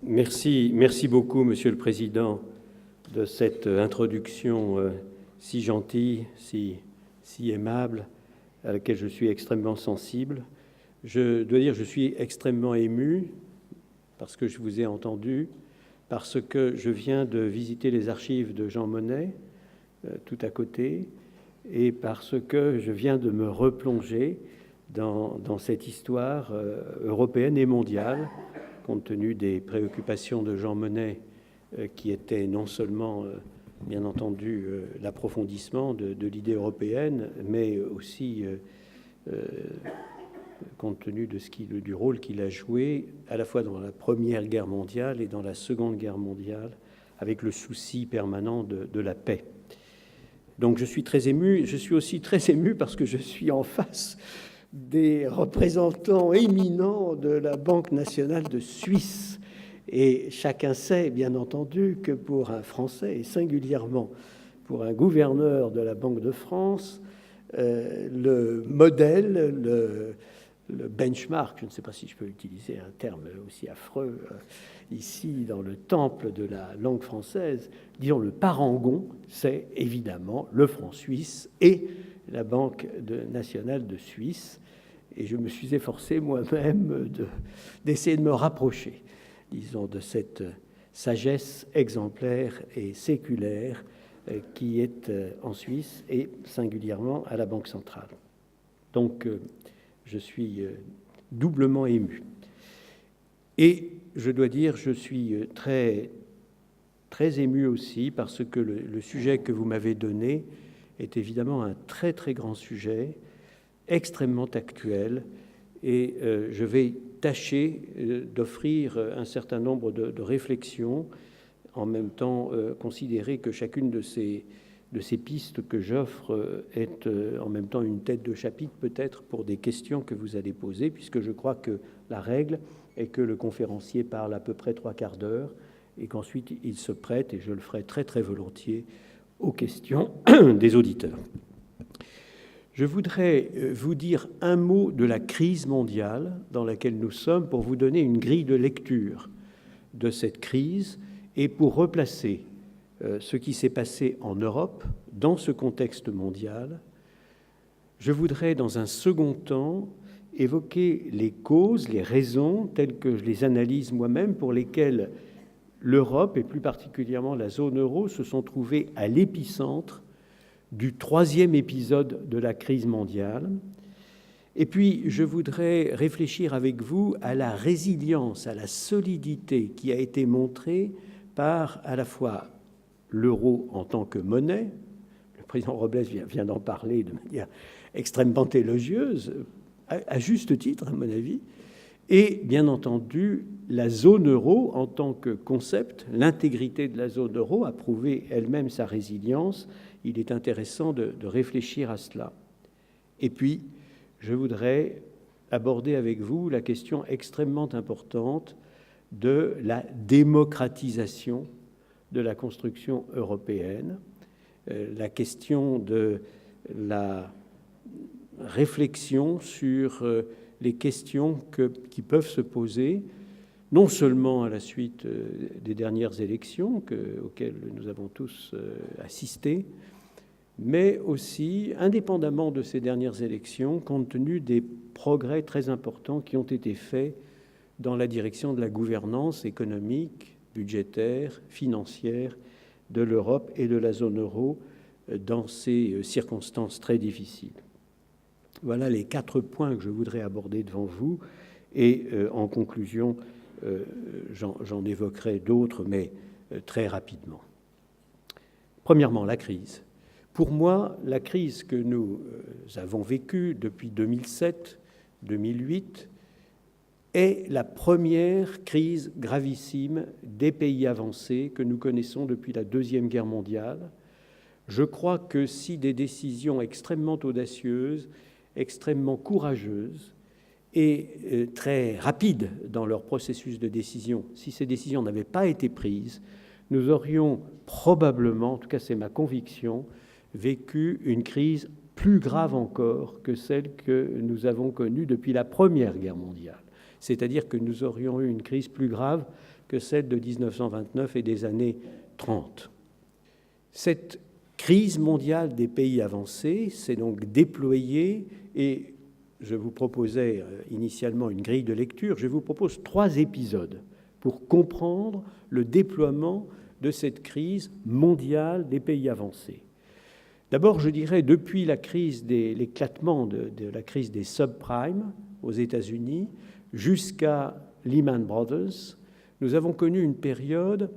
Merci beaucoup, Monsieur le Président, de cette introduction si gentille, si aimable, à laquelle je suis extrêmement sensible. Je dois dire que je suis extrêmement ému parce que je vous ai entendu, parce que je viens de visiter les archives de Jean Monnet, tout à côté, et parce que je viens de me replonger dans cette histoire européenne et mondiale, compte tenu des préoccupations de Jean Monnet, qui étaient non seulement, bien entendu, l'approfondissement de l'idée européenne, mais aussi, compte tenu du rôle qu'il a joué, à la fois dans la Première Guerre mondiale et dans la Seconde Guerre mondiale, avec le souci permanent de la paix. Donc je suis très ému. Je suis aussi très ému parce que je suis en face des représentants éminents de la Banque nationale de Suisse. Et chacun sait, bien entendu, que pour un Français, et singulièrement pour un gouverneur de la Banque de France, le modèle, le benchmark, je ne sais pas si je peux utiliser un terme aussi affreux ici dans le temple de la langue française, disons le parangon, c'est évidemment le franc suisse et la Banque nationale de Suisse. Et je me suis efforcé moi-même d'essayer de me rapprocher, disons, de cette sagesse exemplaire et séculaire qui est en Suisse et singulièrement à la Banque centrale. Donc, je suis doublement ému. Et je dois dire, je suis très, très ému aussi parce que le sujet que vous m'avez donné est évidemment un très, très grand sujet, extrêmement actuel, et je vais tâcher d'offrir un certain nombre de réflexions, en même temps considérer que chacune de ces pistes que j'offre est en même temps une tête de chapitre peut-être pour des questions que vous allez poser, puisque je crois que la règle est que le conférencier parle à peu près 3/4 d'heure et qu'ensuite il se prête, et je le ferai très très volontiers, aux questions des auditeurs. Je voudrais vous dire un mot de la crise mondiale dans laquelle nous sommes pour vous donner une grille de lecture de cette crise et pour replacer ce qui s'est passé en Europe dans ce contexte mondial. Je voudrais, dans un second temps, évoquer les causes, les raisons, telles que je les analyse moi-même, pour lesquelles l'Europe, et plus particulièrement la zone euro, se sont trouvées à l'épicentre du 3e épisode de la crise mondiale. Et puis, je voudrais réfléchir avec vous à la résilience, à la solidité qui a été montrée par à la fois l'euro en tant que monnaie, le président Robles vient d'en parler de manière extrêmement élogieuse, à juste titre, à mon avis, et bien entendu la zone euro en tant que concept, l'intégrité de la zone euro a prouvé elle-même sa résilience. Il est intéressant de réfléchir à cela. Et puis, je voudrais aborder avec vous la question extrêmement importante de la démocratisation de la construction européenne, la question de la réflexion sur les questions qui peuvent se poser, non seulement à la suite des dernières élections auxquelles nous avons tous assisté, mais aussi, indépendamment de ces dernières élections, compte tenu des progrès très importants qui ont été faits dans la direction de la gouvernance économique, budgétaire, financière de l'Europe et de la zone euro dans ces circonstances très difficiles. Voilà les 4 points que je voudrais aborder devant vous et en conclusion, j'en évoquerai d'autres, mais très rapidement. Premièrement, la crise. Pour moi, la crise que nous avons vécue depuis 2007-2008 est la première crise gravissime des pays avancés que nous connaissons depuis la Deuxième Guerre mondiale. Je crois que si des décisions extrêmement audacieuses, extrêmement courageuses et très rapides dans leur processus de décision, si ces décisions n'avaient pas été prises, nous aurions probablement, en tout cas c'est ma conviction, vécu une crise plus grave encore que celle que nous avons connue depuis la Première Guerre mondiale. C'est-à-dire que nous aurions eu une crise plus grave que celle de 1929 et des années 30. Cette crise mondiale des pays avancés s'est donc déployée et je vous proposais initialement une grille de lecture. Je vous propose 3 épisodes pour comprendre le déploiement de cette crise mondiale des pays avancés. D'abord, je dirais, depuis l'éclatement de la crise des subprimes aux États-Unis jusqu'à Lehman Brothers, nous avons tous connu une période,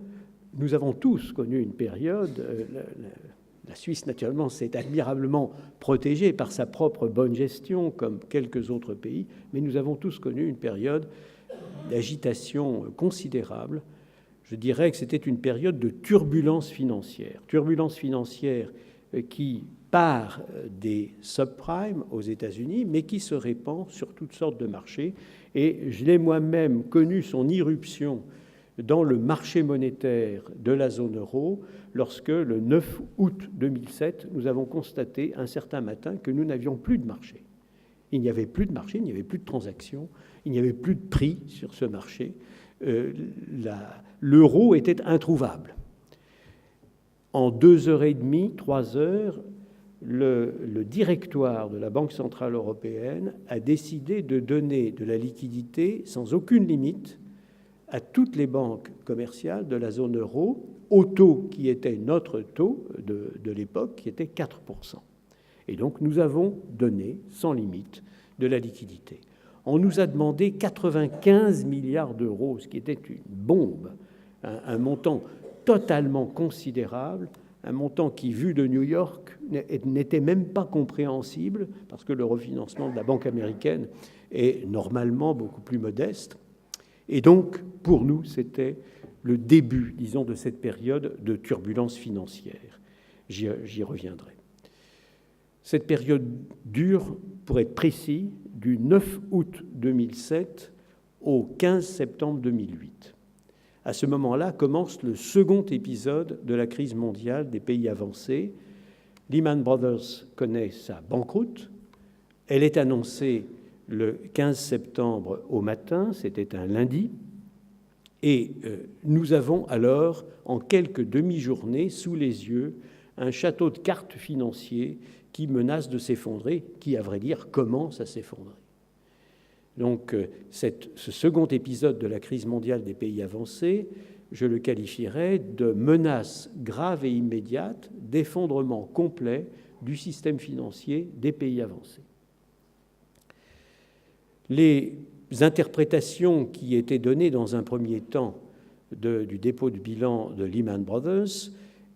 la Suisse naturellement s'est admirablement protégée par sa propre bonne gestion comme quelques autres pays, mais nous avons tous connu une période d'agitation considérable. Je dirais que c'était une période de turbulence financière qui part des subprimes aux États-Unis, mais qui se répand sur toutes sortes de marchés. Et je l'ai moi-même connu son irruption dans le marché monétaire de la zone euro lorsque, le 9 août 2007, nous avons constaté un certain matin que nous n'avions plus de marché. Il n'y avait plus de marché, il n'y avait plus de transactions, il n'y avait plus de prix sur ce marché. L'euro était introuvable. En 2h30, 3 heures, le directoire de la Banque centrale européenne a décidé de donner de la liquidité sans aucune limite à toutes les banques commerciales de la zone euro, au taux qui était notre taux de l'époque, qui était 4%. Et donc, nous avons donné sans limite de la liquidité. On nous a demandé 95 milliards d'euros, ce qui était une bombe, un montant totalement considérable, un montant qui, vu de New York, n'était même pas compréhensible, parce que le refinancement de la banque américaine est normalement beaucoup plus modeste. Et donc, pour nous, c'était le début, disons, de cette période de turbulence financière. J'y reviendrai. Cette période dure, pour être précis, du 9 août 2007 au 15 septembre 2008. À ce moment-là commence le second épisode de la crise mondiale des pays avancés. Lehman Brothers connaît sa banqueroute. Elle est annoncée le 15 septembre au matin, c'était un lundi. Et nous avons alors, en quelques demi-journées, sous les yeux, un château de cartes financier qui menace de s'effondrer, qui, à vrai dire, commence à s'effondrer. Donc, ce second épisode de la crise mondiale des pays avancés, je le qualifierais de menace grave et immédiate d'effondrement complet du système financier des pays avancés. Les interprétations qui étaient données dans un premier temps du dépôt de bilan de Lehman Brothers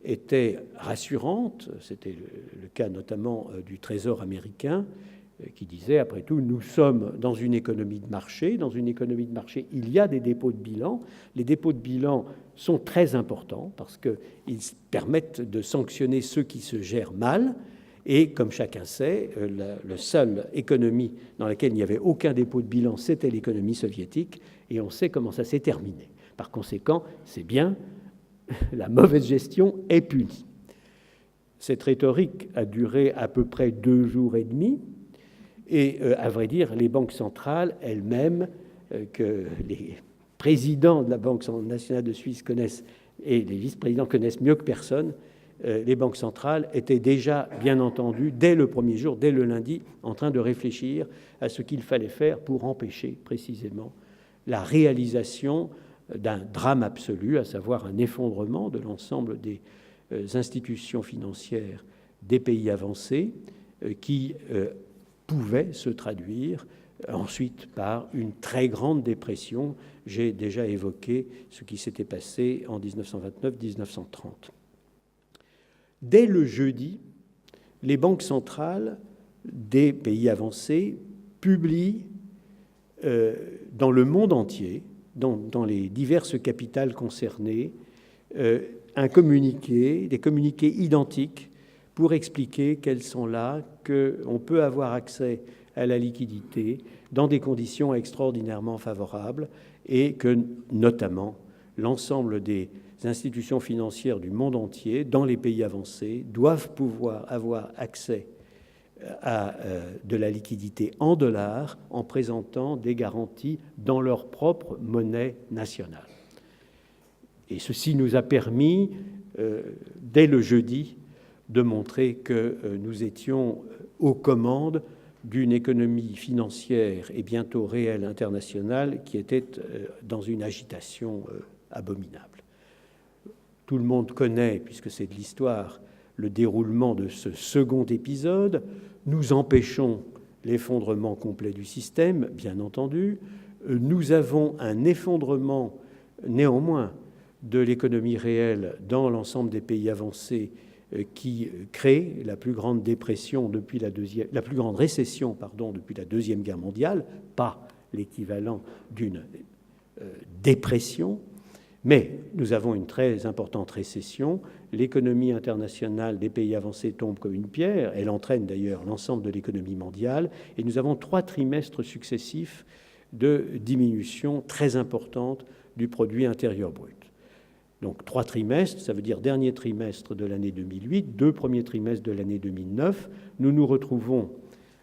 étaient rassurantes. C'était le cas notamment du Trésor américain, qui disait, après tout, nous sommes dans une économie de marché. Dans une économie de marché, il y a des dépôts de bilan. Les dépôts de bilan sont très importants parce qu'ils permettent de sanctionner ceux qui se gèrent mal. Et comme chacun sait, la seule économie dans laquelle il n'y avait aucun dépôt de bilan, c'était l'économie soviétique. Et on sait comment ça s'est terminé. Par conséquent, c'est bien, la mauvaise gestion est punie. Cette rhétorique a duré à peu près 2 jours et demi. Et à vrai dire, les banques centrales elles-mêmes, que les présidents de la Banque nationale de Suisse connaissent et les vice-présidents connaissent mieux que personne, les banques centrales étaient déjà, bien entendu, dès le premier jour, dès le lundi, en train de réfléchir à ce qu'il fallait faire pour empêcher précisément la réalisation d'un drame absolu, à savoir un effondrement de l'ensemble des institutions financières des pays avancés qui pouvait se traduire ensuite par une très grande dépression. J'ai déjà évoqué ce qui s'était passé en 1929-1930. Dès le jeudi, les banques centrales des pays avancés publient dans le monde entier, dans les diverses capitales concernées, des communiqués identiques pour expliquer qu'elles sont là, qu'on peut avoir accès à la liquidité dans des conditions extraordinairement favorables et que, notamment, l'ensemble des institutions financières du monde entier, dans les pays avancés, doivent pouvoir avoir accès à de la liquidité en dollars en présentant des garanties dans leur propre monnaie nationale. Et ceci nous a permis, dès le jeudi, de montrer que nous étions aux commandes d'une économie financière et bientôt réelle internationale qui était dans une agitation abominable. Tout le monde connaît, puisque c'est de l'histoire, le déroulement de ce second épisode. Nous empêchons l'effondrement complet du système, bien entendu. Nous avons un effondrement, néanmoins, de l'économie réelle dans l'ensemble des pays avancés qui crée la plus grande dépression depuis la plus grande récession, depuis la Deuxième Guerre mondiale, pas l'équivalent d'une dépression, mais nous avons une très importante récession. L'économie internationale des pays avancés tombe comme une pierre, elle entraîne d'ailleurs l'ensemble de l'économie mondiale, et nous avons 3 trimestres successifs de diminution très importante du produit intérieur brut. Donc 3 trimestres, ça veut dire dernier trimestre de l'année 2008, 2 premiers trimestres de l'année 2009. Nous nous retrouvons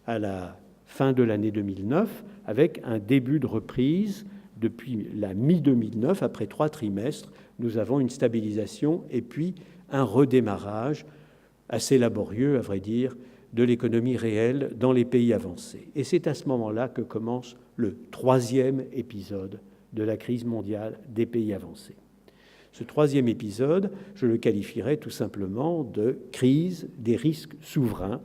à la fin de l'année 2009 avec un début de reprise. Depuis la mi-2009, après 3 trimestres, nous avons une stabilisation et puis un redémarrage assez laborieux, à vrai dire, de l'économie réelle dans les pays avancés. Et c'est à ce moment-là que commence le 3e épisode de la crise mondiale des pays avancés. Ce 3e épisode, je le qualifierais tout simplement de crise des risques souverains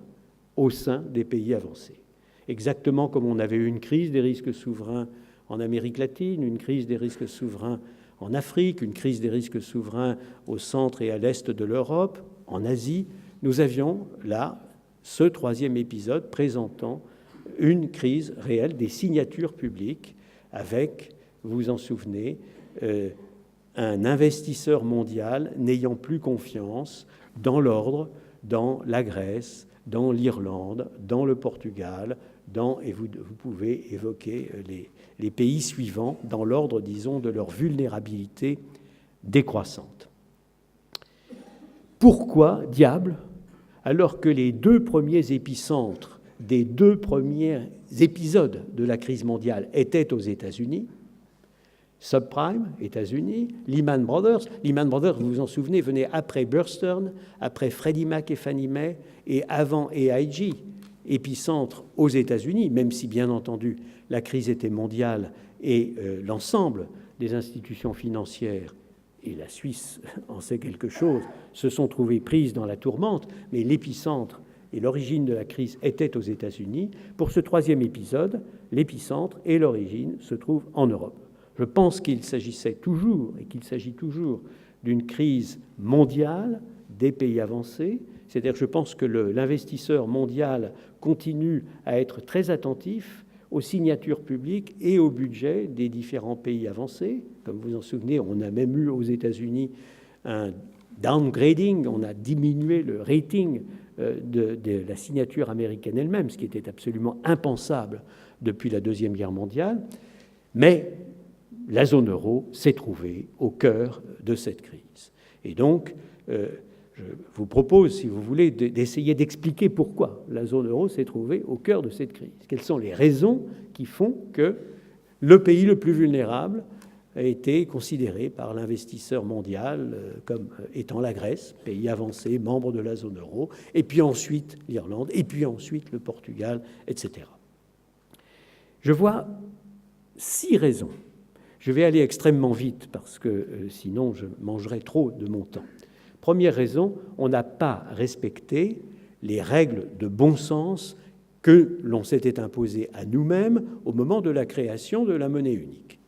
au sein des pays avancés. Exactement comme on avait eu une crise des risques souverains en Amérique latine, une crise des risques souverains en Afrique, une crise des risques souverains au centre et à l'est de l'Europe, en Asie, nous avions là ce 3e épisode présentant une crise réelle des signatures publiques avec, vous vous en souvenez, un investisseur mondial n'ayant plus confiance dans l'ordre, dans la Grèce, dans l'Irlande, dans le Portugal, et vous pouvez évoquer les pays suivants dans l'ordre, disons, de leur vulnérabilité décroissante. Pourquoi, diable, alors que les 2 premiers épicentres des 2 premiers épisodes de la crise mondiale étaient aux États-Unis, subprime, États-Unis, Lehman Brothers. Lehman Brothers, vous vous en souvenez, venait après Bear Stearns, après Freddie Mac et Fannie Mae, et avant AIG, épicentre aux États-Unis, même si, bien entendu, la crise était mondiale et l'ensemble des institutions financières, et la Suisse en sait quelque chose, se sont trouvées prises dans la tourmente, mais l'épicentre et l'origine de la crise étaient aux États-Unis. Pour ce 3e épisode, l'épicentre et l'origine se trouvent en Europe. Je pense qu'il s'agissait toujours, et qu'il s'agit toujours, d'une crise mondiale des pays avancés. C'est-à-dire que je pense que l'investisseur mondial continue à être très attentif aux signatures publiques et au budget des différents pays avancés. Comme vous en souvenez, on a même eu aux États-Unis un downgrading, on a diminué le rating de la signature américaine elle-même, ce qui était absolument impensable depuis la Deuxième Guerre mondiale. Mais la zone euro s'est trouvée au cœur de cette crise. Et donc, je vous propose, si vous voulez, d'essayer d'expliquer pourquoi la zone euro s'est trouvée au cœur de cette crise. Quelles sont les raisons qui font que le pays le plus vulnérable a été considéré par l'investisseur mondial comme étant la Grèce, pays avancé, membre de la zone euro, et puis ensuite l'Irlande, et puis ensuite le Portugal, etc. Je vois 6 raisons. Je vais aller extrêmement vite parce que sinon je mangerai trop de mon temps. Première raison, on n'a pas respecté les règles de bon sens que l'on s'était imposées à nous-mêmes au moment de la création de la monnaie unique,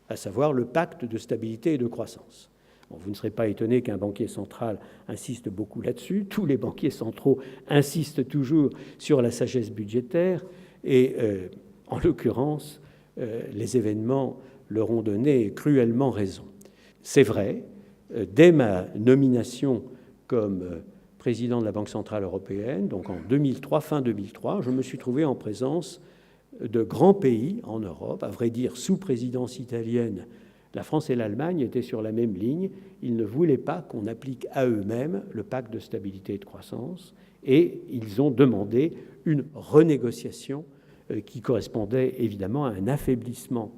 à savoir le pacte de stabilité et de croissance. Bon, vous ne serez pas étonné qu'un banquier central insiste beaucoup là-dessus. Tous les banquiers centraux insistent toujours sur la sagesse budgétaire et, en l'occurrence, les événements leur ont donné cruellement raison. C'est vrai, dès ma nomination comme président de la Banque centrale européenne, donc en 2003, fin 2003, je me suis trouvé en présence de grands pays en Europe, à vrai dire sous présidence italienne. La France et l'Allemagne étaient sur la même ligne. Ils ne voulaient pas qu'on applique à eux-mêmes le pacte de stabilité et de croissance et ils ont demandé une renégociation qui correspondait évidemment à un affaiblissement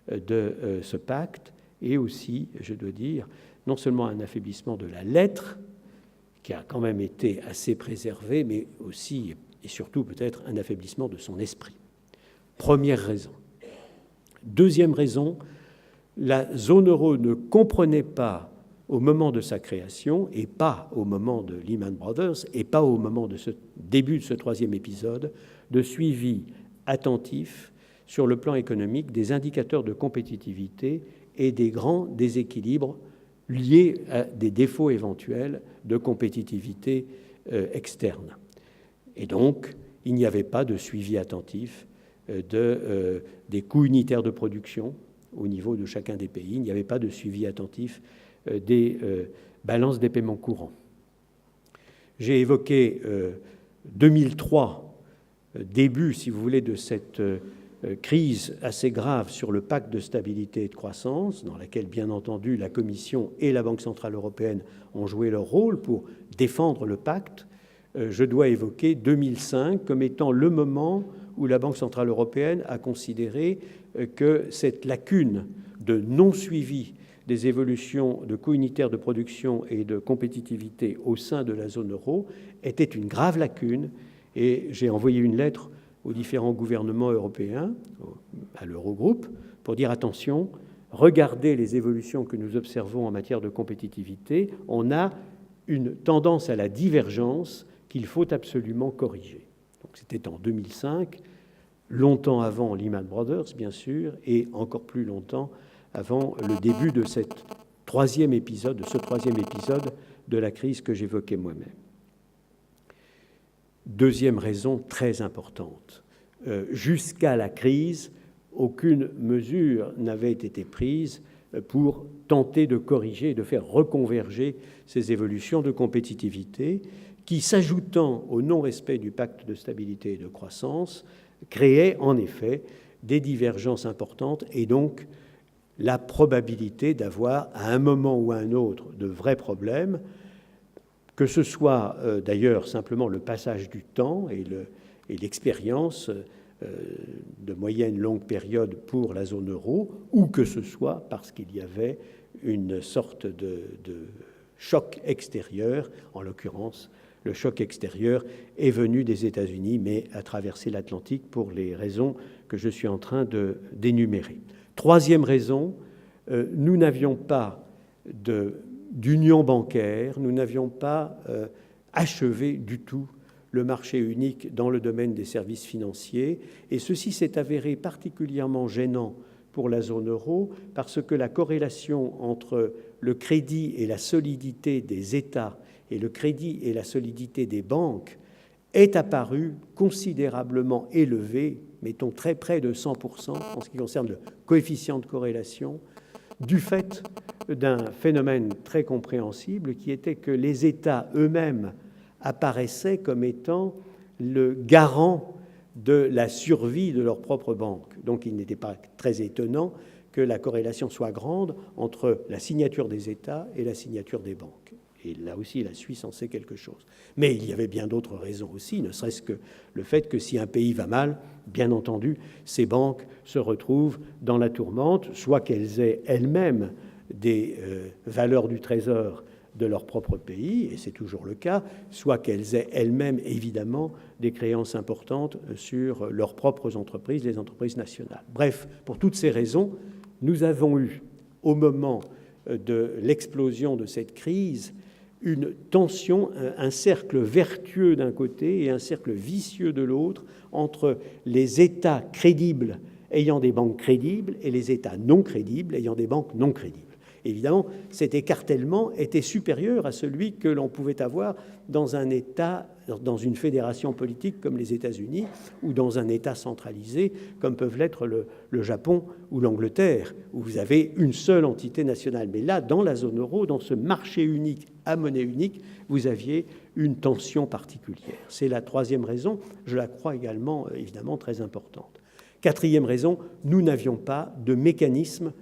de ce pacte et aussi, je dois dire, non seulement un affaiblissement de la lettre, qui a quand même été assez préservé, mais aussi et surtout peut-être un affaiblissement de son esprit. Première raison. Deuxième raison, la zone euro ne comprenait pas au moment de sa création, et pas au moment de Lehman Brothers, et pas au moment de ce début de ce troisième épisode, de suivi attentif sur le plan économique des indicateurs de compétitivité et des grands déséquilibres liés à des défauts éventuels de compétitivité externe. Et donc, il n'y avait pas de suivi attentif des coûts unitaires de production au niveau de chacun des pays. Il n'y avait pas de suivi attentif des balances des paiements courants. J'ai évoqué 2003, début, si vous voulez, de cette crise assez grave sur le pacte de stabilité et de croissance, dans laquelle, bien entendu, la Commission et la Banque centrale européenne ont joué leur rôle pour défendre le pacte. Je dois évoquer 2005 comme étant le moment où la Banque centrale européenne a considéré que cette lacune de non-suivi des évolutions de coûts unitaires de production et de compétitivité au sein de la zone euro était une grave lacune, et j'ai envoyé une lettre aux différents gouvernements européens, à l'Eurogroupe, pour dire attention, regardez les évolutions que nous observons en matière de compétitivité, on a une tendance à la divergence qu'il faut absolument corriger. Donc, c'était en 2005, longtemps avant Lehman Brothers, bien sûr, et encore plus longtemps avant le début de ce troisième épisode de la crise que j'évoquais moi-même. Deuxième raison très importante. Jusqu'à la crise, aucune mesure n'avait été prise pour tenter de corriger, de faire reconverger ces évolutions de compétitivité qui, s'ajoutant au non-respect du pacte de stabilité et de croissance, créaient en effet des divergences importantes et donc la probabilité d'avoir à un moment ou à un autre de vrais problèmes, que ce soit d'ailleurs simplement le passage du temps et l'expérience de moyenne longue période pour la zone euro, ou que ce soit parce qu'il y avait une sorte de choc extérieur. En l'occurrence, le choc extérieur est venu des États-Unis, mais a traversé l'Atlantique pour les raisons que je suis en train d'énumérer. Troisième raison, nous n'avions pas d'union bancaire, nous n'avions pas achevé du tout le marché unique dans le domaine des services financiers, et ceci s'est avéré particulièrement gênant pour la zone euro parce que la corrélation entre le crédit et la solidité des États et le crédit et la solidité des banques est apparue considérablement élevée, mettons très près de 100% en ce qui concerne le coefficient de corrélation, du fait d'un phénomène très compréhensible qui était que les États eux-mêmes apparaissaient comme étant le garant de la survie de leur propre banque. Donc il n'était pas très étonnant que la corrélation soit grande entre la signature des États et la signature des banques. Et là aussi, la Suisse en sait quelque chose. Mais il y avait bien d'autres raisons aussi, ne serait-ce que le fait que si un pays va mal, bien entendu, ces banques se retrouvent dans la tourmente, soit qu'elles aient elles-mêmes des valeurs du trésor de leur propre pays, et c'est toujours le cas, soit qu'elles aient elles-mêmes, évidemment, des créances importantes sur leurs propres entreprises, les entreprises nationales. Bref, pour toutes ces raisons, nous avons eu, au moment de l'explosion de cette crise, une tension, un cercle vertueux d'un côté et un cercle vicieux de l'autre entre les États crédibles ayant des banques crédibles et les États non crédibles ayant des banques non crédibles. Évidemment, cet écartèlement était supérieur à celui que l'on pouvait avoir dans un État, dans une fédération politique comme les États-Unis, ou dans un État centralisé comme peuvent l'être le Japon ou l'Angleterre, où vous avez une seule entité nationale. Mais là, dans la zone euro, dans ce marché unique à monnaie unique, vous aviez une tension particulière. C'est la troisième raison, je la crois également, évidemment, très importante. Quatrième raison, nous n'avions pas de mécanisme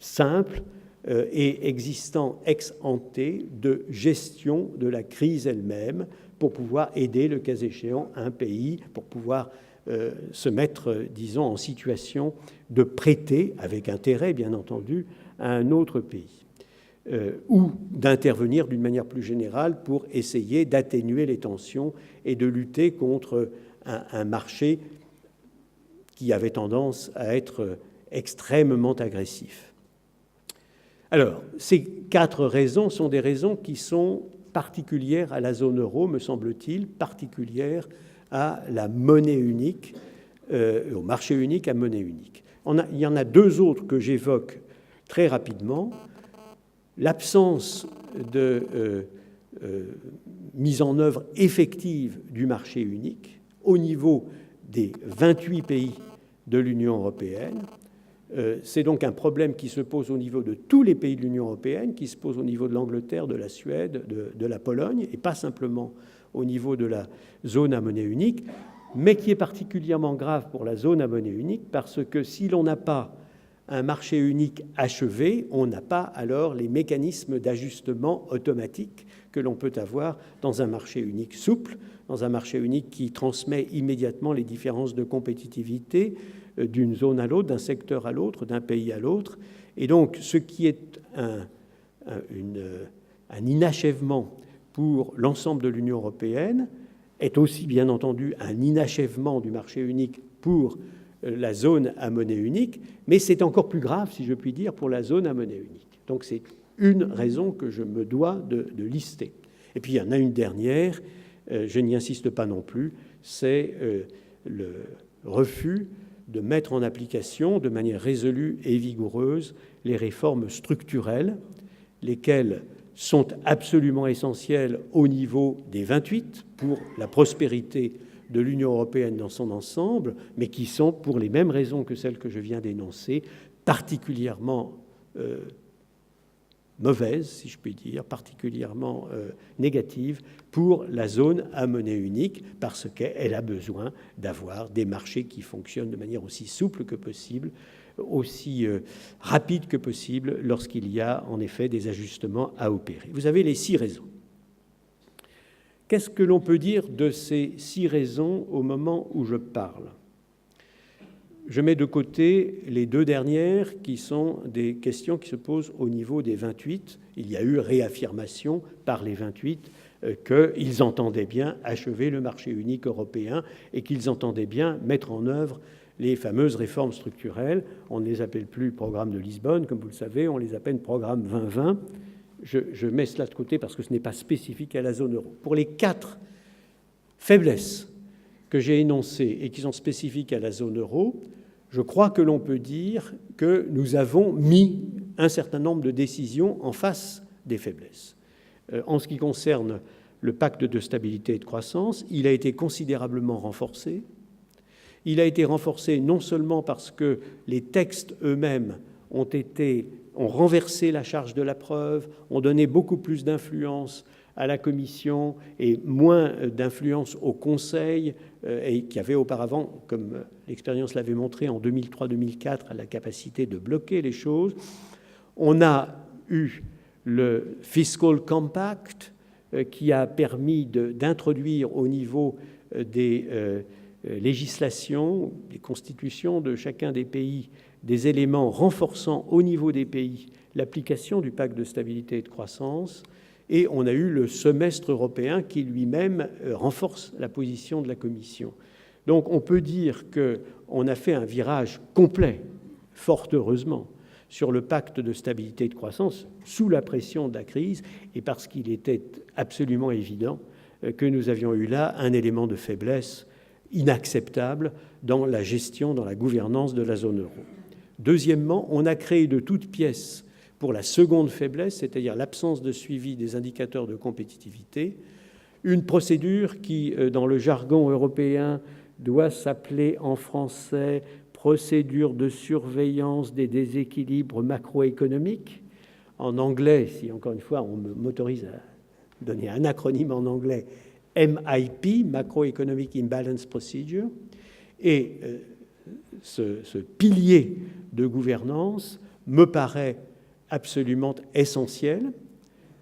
simple et existant ex ante de gestion de la crise elle-même pour pouvoir aider, le cas échéant, un pays, pour pouvoir se mettre, disons, en situation de prêter, avec intérêt bien entendu, à un autre pays. ou d'intervenir d'une manière plus générale pour essayer d'atténuer les tensions et de lutter contre un marché qui avait tendance à être extrêmement agressif. Alors, ces 4 raisons sont des raisons qui sont particulières à la zone euro, me semble-t-il, particulières à la monnaie unique, au marché unique à monnaie unique. Il y en a 2 autres que j'évoque très rapidement. L'absence de mise en œuvre effective du marché unique au niveau des 28 pays de l'Union européenne. C'est donc un problème qui se pose au niveau de tous les pays de l'Union européenne, qui se pose au niveau de l'Angleterre, de la Suède, de la Pologne, et pas simplement au niveau de la zone à monnaie unique, mais qui est particulièrement grave pour la zone à monnaie unique, parce que si l'on n'a pas un marché unique achevé, on n'a pas alors les mécanismes d'ajustement automatique que l'on peut avoir dans un marché unique souple, dans un marché unique qui transmet immédiatement les différences de compétitivité d'une zone à l'autre, d'un secteur à l'autre, d'un pays à l'autre. Et donc, ce qui est un inachèvement pour l'ensemble de l'Union européenne est aussi, bien entendu, un inachèvement du marché unique pour la zone à monnaie unique, mais c'est encore plus grave, si je puis dire, pour la zone à monnaie unique. Donc c'est une raison que je me dois de lister. Et puis il y en a une dernière, je n'y insiste pas non plus, c'est le refus de mettre en application de manière résolue et vigoureuse les réformes structurelles, lesquelles sont absolument essentielles au niveau des 28 pour la prospérité de l'Union européenne dans son ensemble, mais qui sont, pour les mêmes raisons que celles que je viens d'énoncer, particulièrement mauvaises, si je puis dire, particulièrement négatives pour la zone à monnaie unique, parce qu'elle a besoin d'avoir des marchés qui fonctionnent de manière aussi souple que possible, aussi rapide que possible, lorsqu'il y a en effet des ajustements à opérer. Vous avez les 6 raisons. Qu'est-ce que l'on peut dire de ces 6 raisons au moment où je parle ? Je mets de côté les 2 dernières qui sont des questions qui se posent au niveau des 28. Il y a eu réaffirmation par les 28 qu'ils entendaient bien achever le marché unique européen et qu'ils entendaient bien mettre en œuvre les fameuses réformes structurelles. On ne les appelle plus programme de Lisbonne, comme vous le savez, on les appelle programme 2020. Je mets cela de côté parce que ce n'est pas spécifique à la zone euro. Pour les 4 faiblesses que j'ai énoncées et qui sont spécifiques à la zone euro, je crois que l'on peut dire que nous avons mis un certain nombre de décisions en face des faiblesses. En ce qui concerne le pacte de stabilité et de croissance, il a été considérablement renforcé. Il a été renforcé non seulement parce que les textes eux-mêmes ont renversé la charge de la preuve, ont donné beaucoup plus d'influence à la Commission et moins d'influence au Conseil, et qui avait auparavant, comme l'expérience l'avait montré en 2003-2004, la capacité de bloquer les choses. On a eu le Fiscal Compact qui a permis d'introduire au niveau des législations, des constitutions de chacun des pays, des éléments renforçant au niveau des pays l'application du pacte de stabilité et de croissance. Et on a eu le semestre européen qui lui-même renforce la position de la Commission. Donc on peut dire qu'on a fait un virage complet, fort heureusement, sur le pacte de stabilité et de croissance sous la pression de la crise et parce qu'il était absolument évident que nous avions eu là un élément de faiblesse inacceptable dans la gestion, dans la gouvernance de la zone euro. Deuxièmement, on a créé de toutes pièces pour la seconde faiblesse, c'est-à-dire l'absence de suivi des indicateurs de compétitivité, une procédure qui, dans le jargon européen, doit s'appeler en français procédure de surveillance des déséquilibres macroéconomiques. En anglais, si encore une fois on m'autorise à donner un acronyme en anglais, MIP, Macroeconomic Imbalance Procedure, et ce pilier de gouvernance me paraît absolument essentiel.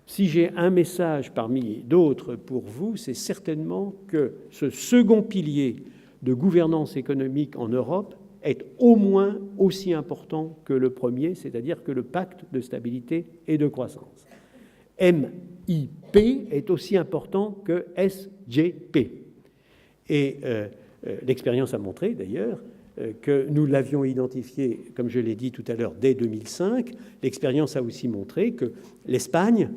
Si j'ai un message parmi d'autres pour vous, c'est certainement que ce second pilier de gouvernance économique en Europe est au moins aussi important que le premier, c'est-à-dire que le pacte de stabilité et de croissance. MIP est aussi important que SGP. Et l'expérience a montré, d'ailleurs, que nous l'avions identifié, comme je l'ai dit tout à l'heure, dès 2005. L'expérience a aussi montré que l'Espagne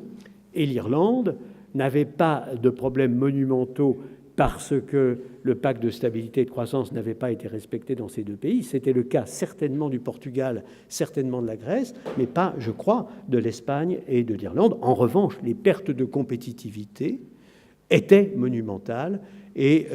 et l'Irlande n'avaient pas de problèmes monumentaux parce que le pacte de stabilité et de croissance n'avait pas été respecté dans ces deux pays. C'était le cas certainement du Portugal, certainement de la Grèce, mais pas, je crois, de l'Espagne et de l'Irlande. En revanche, les pertes de compétitivité étaient monumentales, et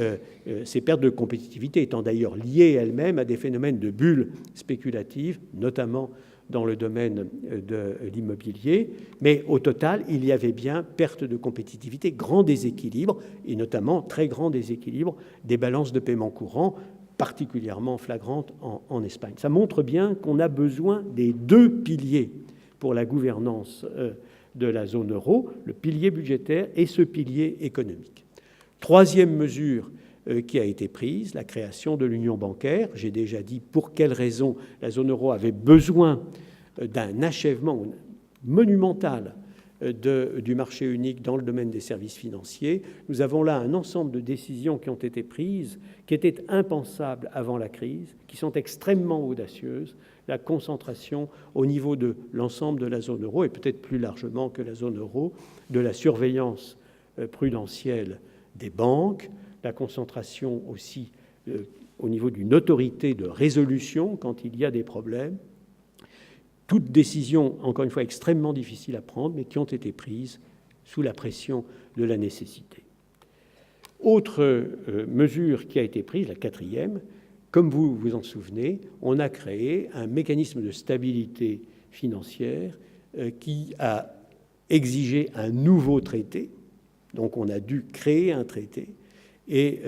ces pertes de compétitivité étant d'ailleurs liées elles-mêmes à des phénomènes de bulles spéculatives, notamment dans le domaine de l'immobilier. Mais au total, il y avait bien perte de compétitivité, grand déséquilibre, et notamment très grand déséquilibre des balances de paiement courant, particulièrement flagrantes en Espagne. Ça montre bien qu'on a besoin des deux piliers pour la gouvernance de la zone euro, le pilier budgétaire et ce pilier économique. Troisième mesure qui a été prise, la création de l'union bancaire. J'ai déjà dit pour quelles raisons la zone euro avait besoin d'un achèvement monumental du marché unique dans le domaine des services financiers. Nous avons là un ensemble de décisions qui ont été prises, qui étaient impensables avant la crise, qui sont extrêmement audacieuses. La concentration au niveau de l'ensemble de la zone euro, et peut-être plus largement que la zone euro, de la surveillance prudentielle des banques, la concentration aussi au niveau d'une autorité de résolution quand il y a des problèmes. Toutes décisions, encore une fois, extrêmement difficiles à prendre, mais qui ont été prises sous la pression de la nécessité. Autre mesure qui a été prise, la quatrième, comme vous vous en souvenez, on a créé un mécanisme de stabilité financière qui a exigé un nouveau traité. Donc on a dû créer un traité, et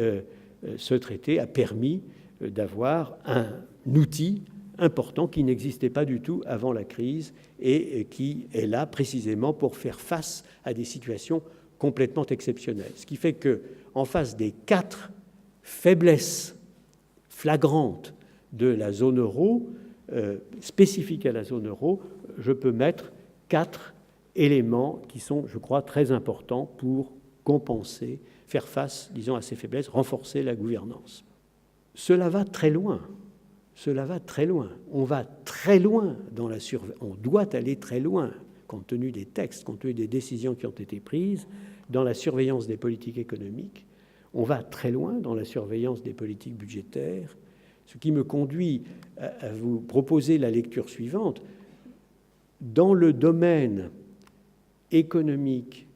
ce traité a permis d'avoir un outil important qui n'existait pas du tout avant la crise et qui est là précisément pour faire face à des situations complètement exceptionnelles. Ce qui fait qu'en face des 4 faiblesses flagrantes de la zone euro, spécifiques à la zone euro, je peux mettre 4 éléments qui sont, je crois, très importants pour compenser, faire face, disons, à ces faiblesses, renforcer la gouvernance. Cela va très loin. Cela va très loin. On va très loin dans la surveillance. On doit aller très loin, compte tenu des textes, compte tenu des décisions qui ont été prises, dans la surveillance des politiques économiques. On va très loin dans la surveillance des politiques budgétaires, ce qui me conduit à vous proposer la lecture suivante. Dans le domaine économique,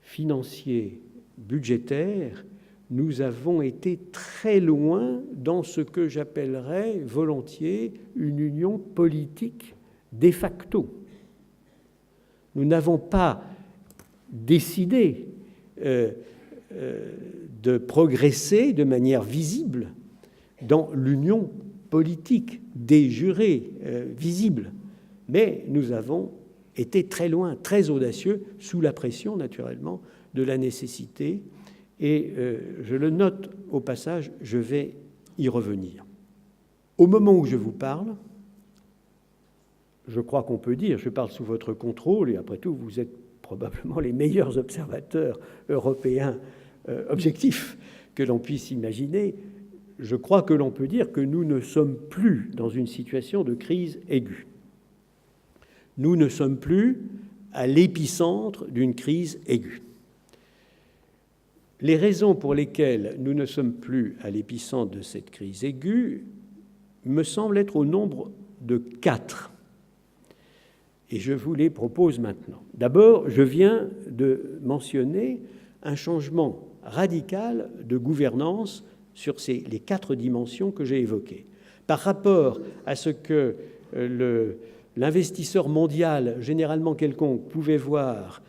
financier, budgétaire, nous avons été très loin dans ce que j'appellerais volontiers une union politique de facto. Nous n'avons pas décidé de progresser de manière visible dans l'union politique, de jure, visible, mais nous avons été très loin, très audacieux, sous la pression, naturellement, de la nécessité. Et je le note au passage, je vais y revenir. Au moment où je vous parle, je crois qu'on peut dire, je parle sous votre contrôle, et après tout, vous êtes probablement les meilleurs observateurs européens objectifs que l'on puisse imaginer. Je crois que l'on peut dire que nous ne sommes plus dans une situation de crise aiguë. Nous ne sommes plus à l'épicentre d'une crise aiguë. Les raisons pour lesquelles nous ne sommes plus à l'épicentre de cette crise aiguë me semblent être au nombre de 4. Et je vous les propose maintenant. D'abord, je viens de mentionner un changement radical de gouvernance sur les 4 dimensions que j'ai évoquées. Par rapport à ce que l'investisseur mondial, généralement quelconque, pouvait voir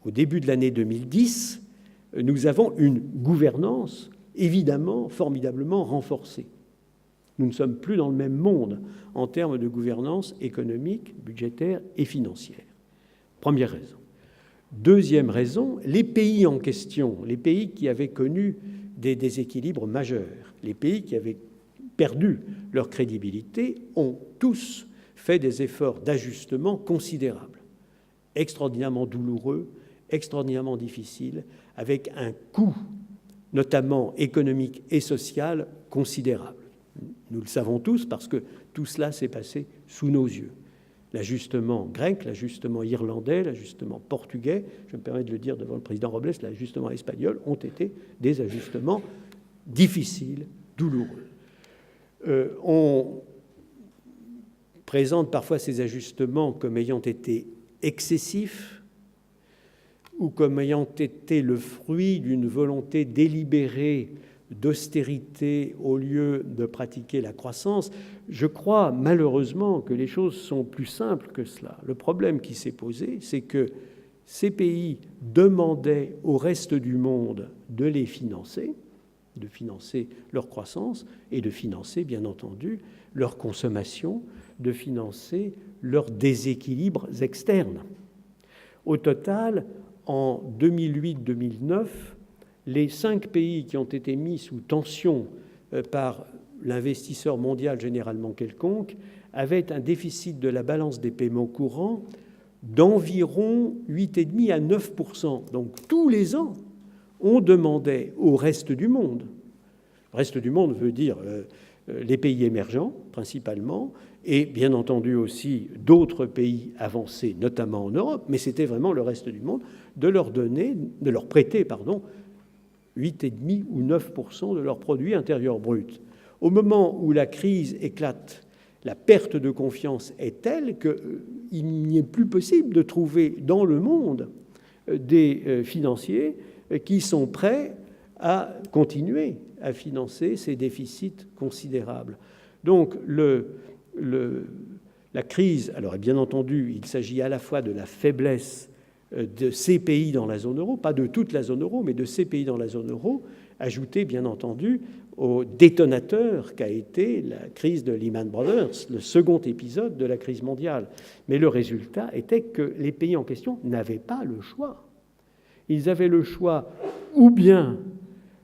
au début de l'année 2010, nous avons une gouvernance évidemment formidablement renforcée. Nous ne sommes plus dans le même monde en termes de gouvernance économique, budgétaire et financière. Première raison. Deuxième raison, les pays en question, les pays qui avaient connu des déséquilibres majeurs, les pays qui avaient perdu leur crédibilité, ont tous fait des efforts d'ajustement considérables, extraordinairement douloureux, extraordinairement difficiles, avec un coût, notamment économique et social, considérable. Nous le savons tous parce que tout cela s'est passé sous nos yeux. L'ajustement grec, l'ajustement irlandais, l'ajustement portugais, je me permets de le dire devant le président Robles, l'ajustement espagnol, ont été des ajustements difficiles, douloureux. On présente parfois ces ajustements comme ayant été excessifs ou comme ayant été le fruit d'une volonté délibérée d'austérité au lieu de pratiquer la croissance. Je crois malheureusement que les choses sont plus simples que cela. Le problème qui s'est posé, c'est que ces pays demandaient au reste du monde de les financer, de financer leur croissance et de financer, bien entendu, leur consommation, de financer leurs déséquilibres externes. Au total, en 2008-2009, les 5 pays qui ont été mis sous tension par l'investisseur mondial généralement quelconque avaient un déficit de la balance des paiements courants d'environ 8,5 à 9%. Donc tous les ans, on demandait au reste du monde. Le reste du monde veut dire les pays émergents principalement, et bien entendu aussi d'autres pays avancés, notamment en Europe, mais c'était vraiment le reste du monde, de leur prêter 8,5 ou 9% de leur produit intérieur brut. Au moment où la crise éclate, la perte de confiance est telle qu'il n'y est plus possible de trouver dans le monde des financiers qui sont prêts à continuer à financer ces déficits considérables. Donc la crise, alors bien entendu, il s'agit à la fois de la faiblesse de ces pays dans la zone euro, pas de toute la zone euro, mais de ces pays dans la zone euro, ajouté bien entendu au détonateur qu'a été la crise de Lehman Brothers, le second épisode de la crise mondiale. Mais le résultat était que les pays en question n'avaient pas le choix. Ils avaient le choix ou bien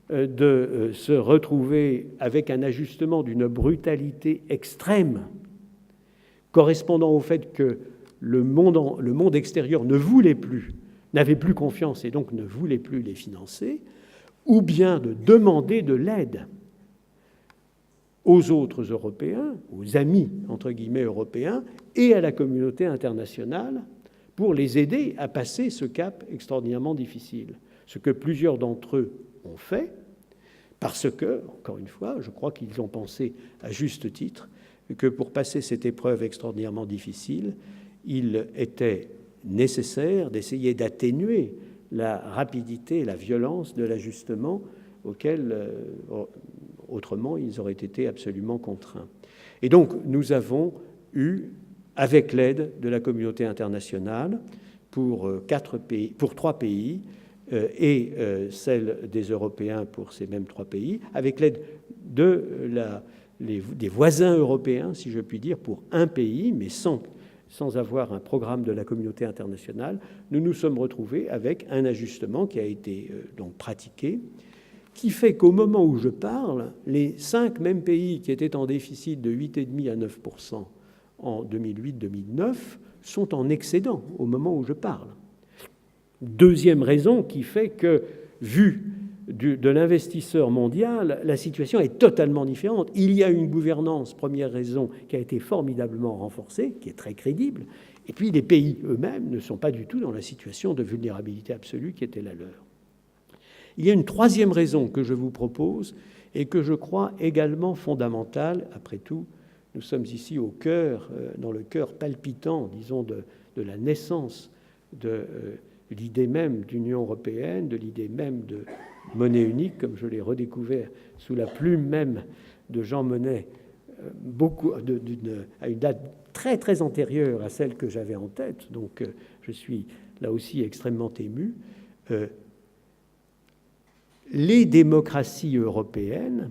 de se retrouver avec un ajustement d'une brutalité extrême, correspondant au fait que le monde extérieur ne voulait plus, n'avait plus confiance et donc ne voulait plus les financer, ou bien de demander de l'aide aux autres Européens, aux amis, entre guillemets, européens, et à la communauté internationale pour les aider à passer ce cap extraordinairement difficile. Ce que plusieurs d'entre eux ont fait, parce que, encore une fois, je crois qu'ils ont pensé à juste titre que pour passer cette épreuve extraordinairement difficile, il était nécessaire d'essayer d'atténuer la rapidité et la violence de l'ajustement auquel, autrement, ils auraient été absolument contraints. Et donc, nous avons eu, avec l'aide de la communauté internationale, pour 3 pays, et celle des Européens pour ces mêmes 3 pays, avec l'aide des voisins européens, si je puis dire, pour un pays, mais sans avoir un programme de la communauté internationale, nous nous sommes retrouvés avec un ajustement qui a été donc pratiqué, qui fait qu'au moment où je parle, les 5 mêmes pays qui étaient en déficit de 8,5 à 9% en 2008-2009 sont en excédent au moment où je parle. Deuxième raison qui fait que, vu de l'investisseur mondial, la situation est totalement différente. Il y a une gouvernance, première raison, qui a été formidablement renforcée, qui est très crédible, et puis les pays eux-mêmes ne sont pas du tout dans la situation de vulnérabilité absolue qui était la leur. Il y a une troisième raison que je vous propose et que je crois également fondamentale. Après tout, nous sommes ici au cœur, dans le cœur palpitant, disons, de la naissance de l'idée même d'Union européenne, de l'idée même de monnaie unique, comme je l'ai redécouvert sous la plume même de Jean Monnet, à une date très très antérieure à celle que j'avais en tête. Donc je suis là aussi extrêmement ému. Les démocraties européennes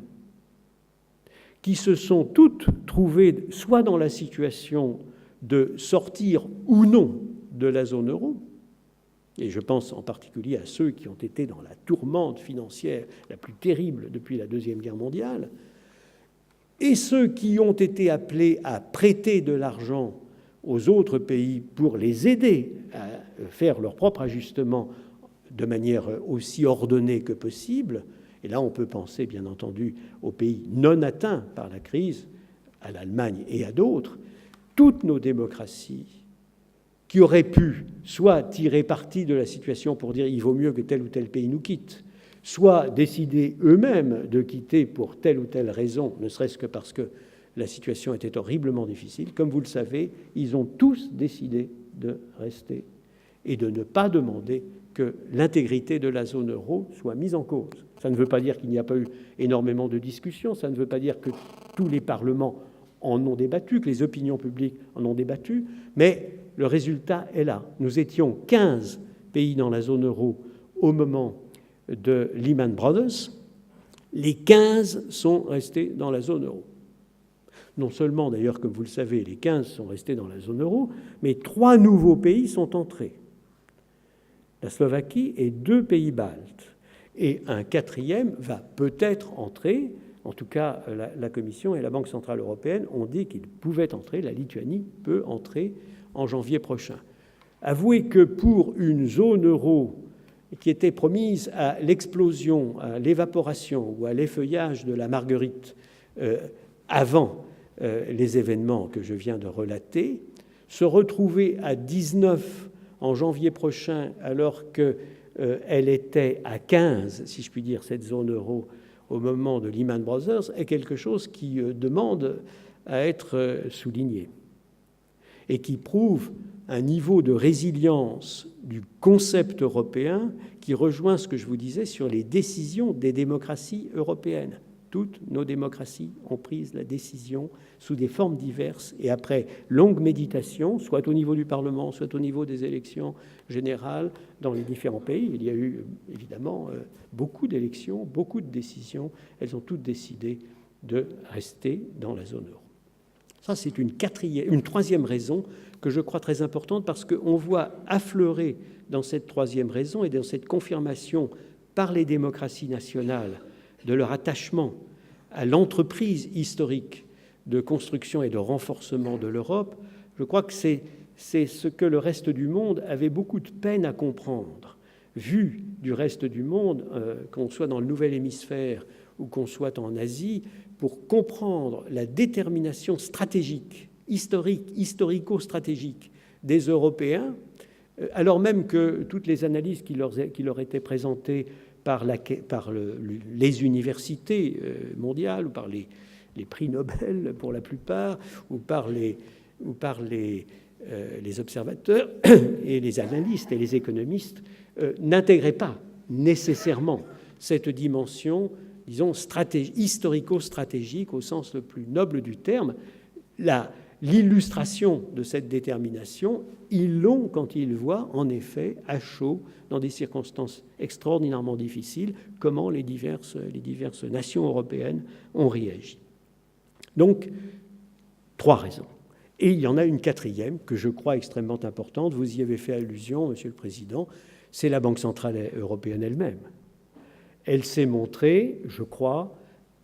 qui se sont toutes trouvées soit dans la situation de sortir ou non de la zone euro, et je pense en particulier à ceux qui ont été dans la tourmente financière la plus terrible depuis la Deuxième Guerre mondiale, et ceux qui ont été appelés à prêter de l'argent aux autres pays pour les aider à faire leur propre ajustement de manière aussi ordonnée que possible. Et là, on peut penser, bien entendu, aux pays non atteints par la crise, à l'Allemagne et à d'autres. Toutes nos démocraties qui auraient pu soit tirer parti de la situation pour dire il vaut mieux que tel ou tel pays nous quitte, soit décider eux-mêmes de quitter pour telle ou telle raison, ne serait-ce que parce que la situation était horriblement difficile. Comme vous le savez, ils ont tous décidé de rester et de ne pas demander que l'intégrité de la zone euro soit mise en cause. Ça ne veut pas dire qu'il n'y a pas eu énormément de discussions, ça ne veut pas dire que tous les parlements en ont débattu, que les opinions publiques en ont débattu, mais le résultat est là. Nous étions 15 pays dans la zone euro au moment de Lehman Brothers. Les 15 sont restés dans la zone euro. Non seulement, d'ailleurs, comme vous le savez, les 15 sont restés dans la zone euro, mais 3 nouveaux pays sont entrés. La Slovaquie et 2 pays baltes. Et un 4e va peut-être entrer. En tout cas, la Commission et la Banque centrale européenne ont dit qu'ils pouvaient entrer. La Lituanie peut entrer en janvier prochain. Avouez que pour une zone euro qui était promise à l'explosion, à l'évaporation ou à l'effeuillage de la marguerite avant les événements que je viens de relater, se retrouver à 19 en janvier prochain alors qu'elle était à 15, si je puis dire, cette zone euro au moment de Lehman Brothers, est quelque chose qui demande à être souligné et qui prouve un niveau de résilience du concept européen qui rejoint ce que je vous disais sur les décisions des démocraties européennes. Toutes nos démocraties ont pris la décision sous des formes diverses et après longue méditation, soit au niveau du Parlement, soit au niveau des élections générales dans les différents pays. Il y a eu évidemment beaucoup d'élections, beaucoup de décisions. Elles ont toutes décidé de rester dans la zone euro. Ça, c'est une troisième raison que je crois très importante parce qu'on voit affleurer dans cette troisième raison et dans cette confirmation par les démocraties nationales de leur attachement à l'entreprise historique de construction et de renforcement de l'Europe, je crois que c'est ce que le reste du monde avait beaucoup de peine à comprendre. Vu du reste du monde, qu'on soit dans le nouvel hémisphère ou qu'on soit en Asie, pour comprendre la détermination stratégique, historico-stratégique des Européens, alors même que toutes les analyses qui leur étaient présentées par les universités mondiales ou par les prix Nobel pour la plupart, ou par les observateurs et les analystes et les économistes, n'intégraient pas nécessairement cette dimension, disons, historico-stratégique au sens le plus noble du terme. L'illustration de cette détermination, ils l'ont quand ils voient, en effet, à chaud, dans des circonstances extraordinairement difficiles, comment les diverses nations européennes ont réagi. Donc, 3 raisons. Et il y en a une 4e que je crois extrêmement importante. Vous y avez fait allusion, Monsieur le Président, c'est la Banque centrale européenne elle-même. Elle s'est montrée, je crois,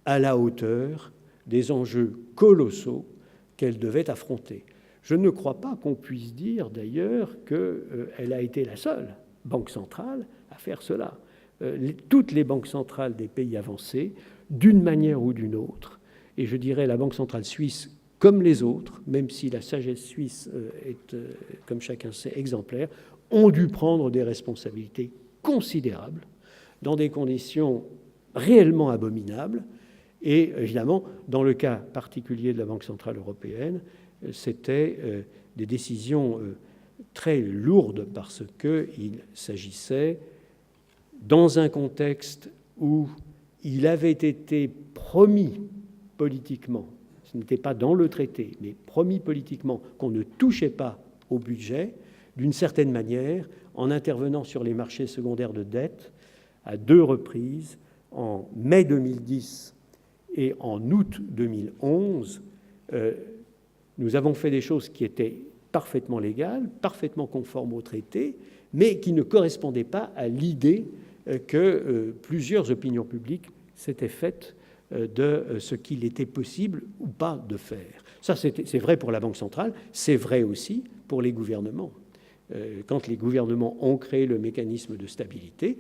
à la hauteur des enjeux colossaux qu'elle devait affronter. Je ne crois pas qu'on puisse dire d'ailleurs qu'elle a été la seule banque centrale à faire cela. Toutes les banques centrales des pays avancés, d'une manière ou d'une autre, et je dirais la Banque centrale suisse comme les autres, même si la sagesse suisse est, comme chacun sait, exemplaire, ont dû prendre des responsabilités considérables dans des conditions réellement abominables. Et évidemment, dans le cas particulier de la Banque centrale européenne, c'était des décisions très lourdes parce qu'il s'agissait, dans un contexte où il avait été promis politiquement, ce n'était pas dans le traité, mais promis politiquement qu'on ne touchait pas au budget, d'une certaine manière, en intervenant sur les marchés secondaires de dette à 2 reprises, en mai 2010 et en août 2011, nous avons fait des choses qui étaient parfaitement légales, parfaitement conformes au traité, mais qui ne correspondaient pas à l'idée que plusieurs opinions publiques s'étaient faites de ce qu'il était possible ou pas de faire. Ça, c'est vrai pour la Banque centrale, c'est vrai aussi pour les gouvernements. Quand les gouvernements ont créé le mécanisme de stabilité,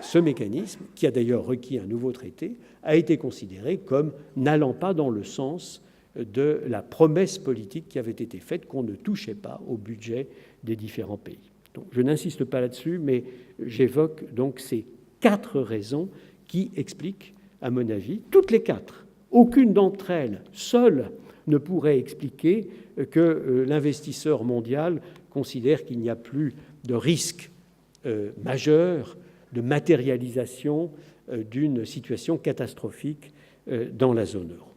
ce mécanisme, qui a d'ailleurs requis un nouveau traité, a été considéré comme n'allant pas dans le sens de la promesse politique qui avait été faite qu'on ne touchait pas au budget des différents pays. Donc, je n'insiste pas là-dessus, mais j'évoque donc ces 4 raisons qui expliquent, à mon avis, toutes les 4. Aucune d'entre elles, seule, ne pourrait expliquer que l'investisseur mondial considère qu'il n'y a plus de risque majeur de matérialisation d'une situation catastrophique dans la zone euro.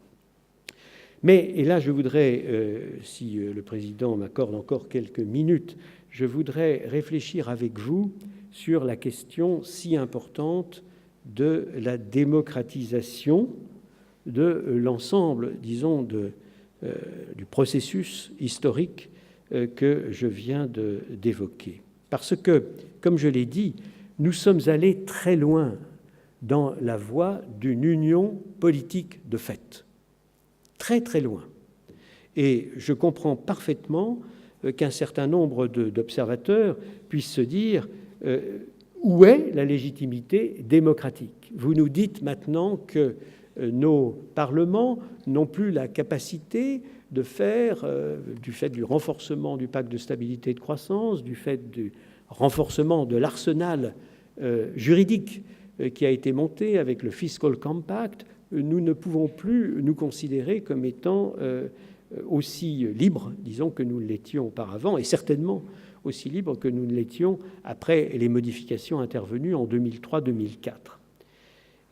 Mais, et là je voudrais, si le Président m'accorde encore quelques minutes, je voudrais réfléchir avec vous sur la question si importante de la démocratisation de l'ensemble, disons, du processus historique que je viens d'évoquer. Parce que, comme je l'ai dit, nous sommes allés très loin dans la voie d'une union politique de fait. Très, très loin. Et je comprends parfaitement qu'un certain nombre d'observateurs puissent se dire où est la légitimité démocratique ? Vous nous dites maintenant que nos parlements n'ont plus la capacité de faire, du fait du renforcement du pacte de stabilité et de croissance, du fait du renforcement de l'arsenal juridique qui a été monté avec le Fiscal Compact, nous ne pouvons plus nous considérer comme étant aussi libres, disons, que nous l'étions auparavant, et certainement aussi libres que nous ne l'étions après les modifications intervenues en 2003-2004.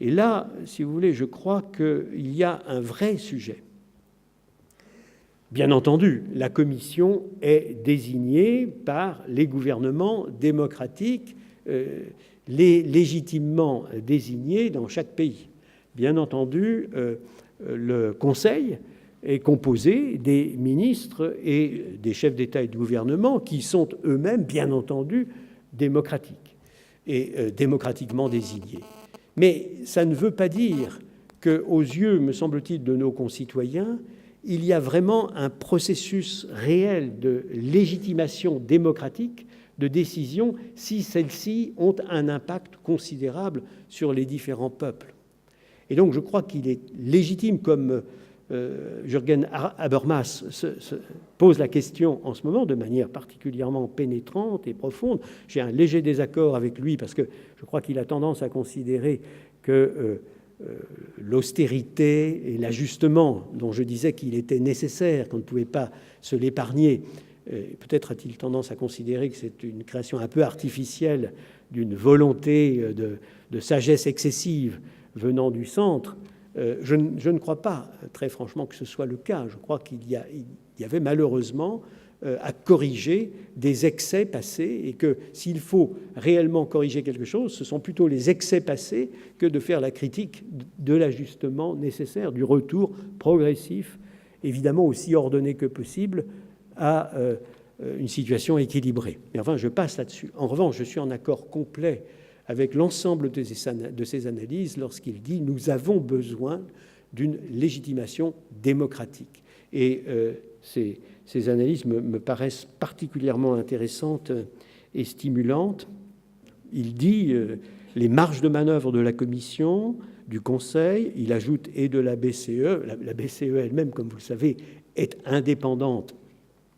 Et là, si vous voulez, je crois qu'il y a un vrai sujet. Bien entendu, la Commission est désignée par les gouvernements démocratiques, les légitimement désignés dans chaque pays. Bien entendu, le Conseil est composé des ministres et des chefs d'État et de gouvernement qui sont eux-mêmes, bien entendu, démocratiques et démocratiquement désignés. Mais ça ne veut pas dire qu'aux yeux, me semble-t-il, de nos concitoyens, il y a vraiment un processus réel de légitimation démocratique de décisions si celles-ci ont un impact considérable sur les différents peuples. Et donc je crois qu'il est légitime, comme Jürgen Habermas se pose la question en ce moment de manière particulièrement pénétrante et profonde. J'ai un léger désaccord avec lui parce que je crois qu'il a tendance à considérer que l'austérité et l'ajustement dont je disais qu'il était nécessaire, qu'on ne pouvait pas se l'épargner, peut-être a-t-il tendance à considérer que c'est une création un peu artificielle d'une volonté de sagesse excessive venant du centre. Je ne crois pas, très franchement, que ce soit le cas. Je crois qu'il y avait malheureusement à corriger des excès passés et que s'il faut réellement corriger quelque chose, ce sont plutôt les excès passés que de faire la critique de l'ajustement nécessaire, du retour progressif, évidemment aussi ordonné que possible, à une situation équilibrée. Mais enfin, je passe là-dessus. En revanche, je suis en accord complet avec l'ensemble de ces analyses lorsqu'il dit « nous avons besoin d'une légitimation démocratique ». Et ces analyses me paraissent particulièrement intéressantes et stimulantes. Il dit les marges de manœuvre de la Commission, du Conseil, il ajoute et de la BCE. La BCE elle-même, comme vous le savez, est indépendante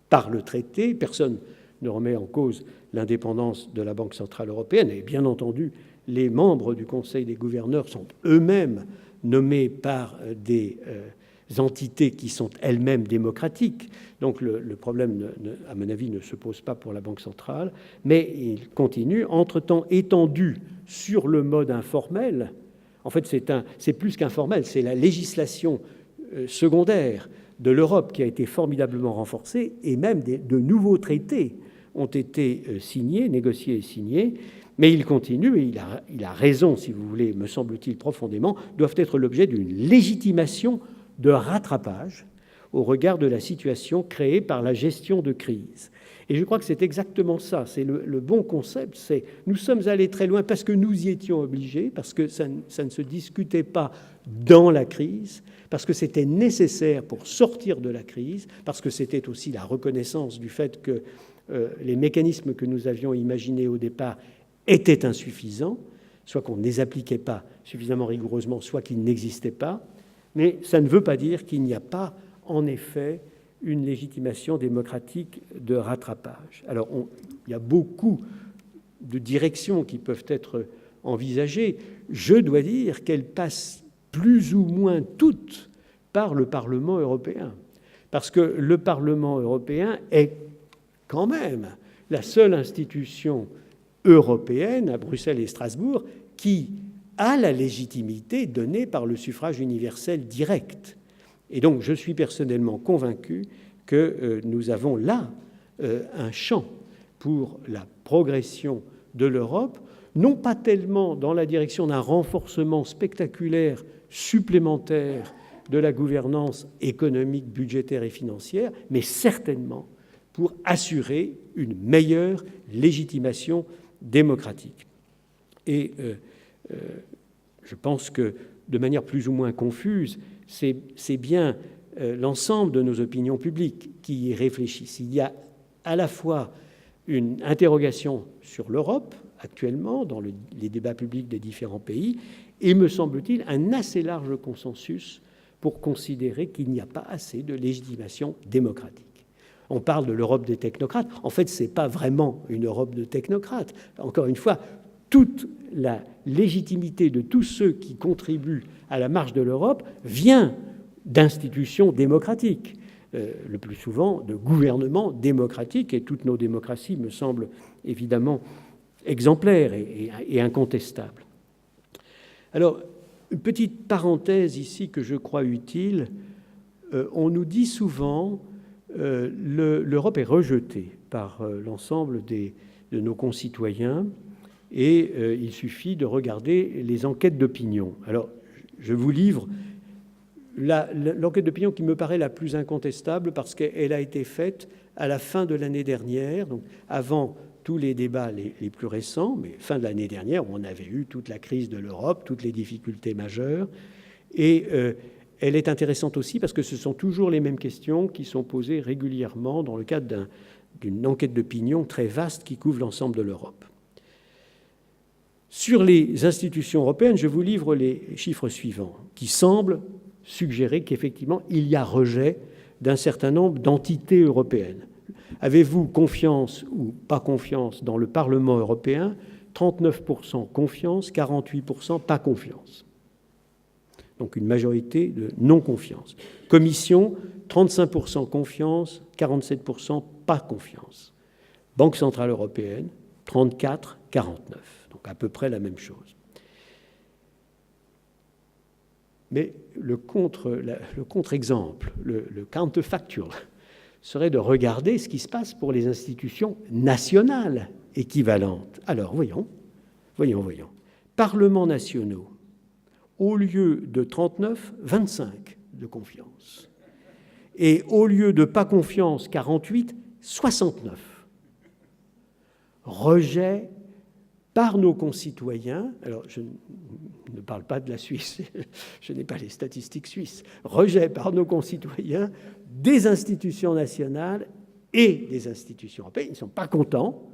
par le traité. Personne ne remet en cause l'indépendance de la Banque centrale européenne. Et bien entendu, les membres du Conseil des gouverneurs sont eux-mêmes nommés par des entités qui sont elles-mêmes démocratiques. Donc le problème, à mon avis, ne se pose pas pour la Banque centrale, mais il continue, entre-temps étendu sur le mode informel. En fait, c'est plus qu'informel, c'est la législation secondaire de l'Europe qui a été formidablement renforcée, et même de nouveaux traités ont été signés, négociés et signés. Mais il continue, et il a raison, si vous voulez, me semble-t-il profondément, doivent être l'objet d'une légitimation de rattrapage au regard de la situation créée par la gestion de crise. Et je crois que c'est exactement ça, c'est le bon concept, c'est nous sommes allés très loin parce que nous y étions obligés, parce que ça ne se discutait pas dans la crise, parce que c'était nécessaire pour sortir de la crise, parce que c'était aussi la reconnaissance du fait que les mécanismes que nous avions imaginés au départ étaient insuffisants, soit qu'on ne les appliquait pas suffisamment rigoureusement, soit qu'ils n'existaient pas, mais ça ne veut pas dire qu'il n'y a pas, en effet, une légitimation démocratique de rattrapage. Alors, il y a beaucoup de directions qui peuvent être envisagées. Je dois dire qu'elles passent plus ou moins toutes par le Parlement européen, parce que le Parlement européen est quand même la seule institution européenne, à Bruxelles et Strasbourg, qui a la légitimité donnée par le suffrage universel direct. Et donc, je suis personnellement convaincu que nous avons là un champ pour la progression de l'Europe, non pas tellement dans la direction d'un renforcement spectaculaire supplémentaire de la gouvernance économique, budgétaire et financière, mais certainement pour assurer une meilleure légitimation démocratique. Et je pense que, de manière plus ou moins confuse, c'est bien l'ensemble de nos opinions publiques qui y réfléchissent. Il y a à la fois une interrogation sur l'Europe, actuellement, dans les débats publics des différents pays, et, me semble-t-il, un assez large consensus pour considérer qu'il n'y a pas assez de légitimation démocratique. On parle de l'Europe des technocrates. En fait, ce n'est pas vraiment une Europe de technocrates. Encore une fois, toute la légitimité de tous ceux qui contribuent à la marche de l'Europe vient d'institutions démocratiques, le plus souvent de gouvernements démocratiques, et toutes nos démocraties me semblent évidemment exemplaires et incontestables. Alors, une petite parenthèse ici que je crois utile. On nous dit souvent l'Europe est rejetée par l'ensemble de nos concitoyens et il suffit de regarder les enquêtes d'opinion. Alors, je vous livre l'enquête d'opinion qui me paraît la plus incontestable parce qu'elle a été faite à la fin de l'année dernière, donc avant tous les débats les plus récents, mais fin de l'année dernière, où on avait eu toute la crise de l'Europe, toutes les difficultés majeures. Et elle est intéressante aussi parce que ce sont toujours les mêmes questions qui sont posées régulièrement dans le cadre d'une enquête d'opinion très vaste qui couvre l'ensemble de l'Europe. Sur les institutions européennes, je vous livre les chiffres suivants, qui semblent suggérer qu'effectivement, il y a rejet d'un certain nombre d'entités européennes. Avez-vous confiance ou pas confiance dans le Parlement européen ? 39% confiance, 48% pas confiance. Donc une majorité de non-confiance. Commission, 35% confiance, 47% pas confiance. Banque centrale européenne, 34, 49. Donc à peu près la même chose. Mais le contre-exemple, le counterfactual, serait de regarder ce qui se passe pour les institutions nationales équivalentes. Alors, voyons. Parlements nationaux, au lieu de 39, 25 de confiance. Et au lieu de pas confiance, 48, 69. Rejet par nos concitoyens, alors je ne parle pas de la Suisse, je n'ai pas les statistiques suisses, rejet par nos concitoyens des institutions nationales et des institutions européennes. Ils ne sont pas contents.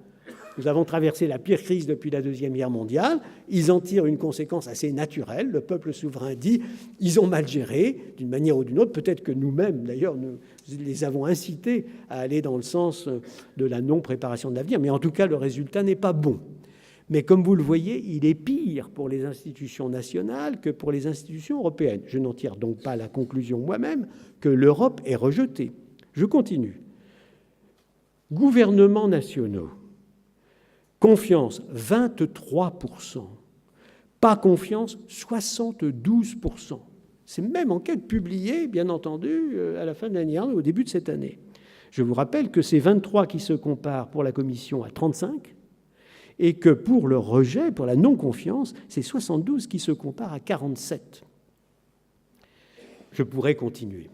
Nous avons traversé la pire crise depuis la Deuxième Guerre mondiale. Ils en tirent une conséquence assez naturelle. Le peuple souverain dit « ils ont mal géré d'une manière ou d'une autre ». Peut-être que nous-mêmes, d'ailleurs, nous les avons incités à aller dans le sens de la non-préparation de l'avenir. Mais en tout cas, le résultat n'est pas bon. Mais comme vous le voyez, il est pire pour les institutions nationales que pour les institutions européennes. Je n'en tire donc pas la conclusion moi-même que l'Europe est rejetée. Je continue. Gouvernements nationaux. Confiance, 23%. Pas confiance, 72%. C'est même enquête publiée, bien entendu, à la fin de l'année dernière, au début de cette année. Je vous rappelle que c'est 23 qui se comparent pour la Commission à 35, et que pour le rejet, pour la non-confiance, c'est 72 qui se comparent à 47. Je pourrais continuer.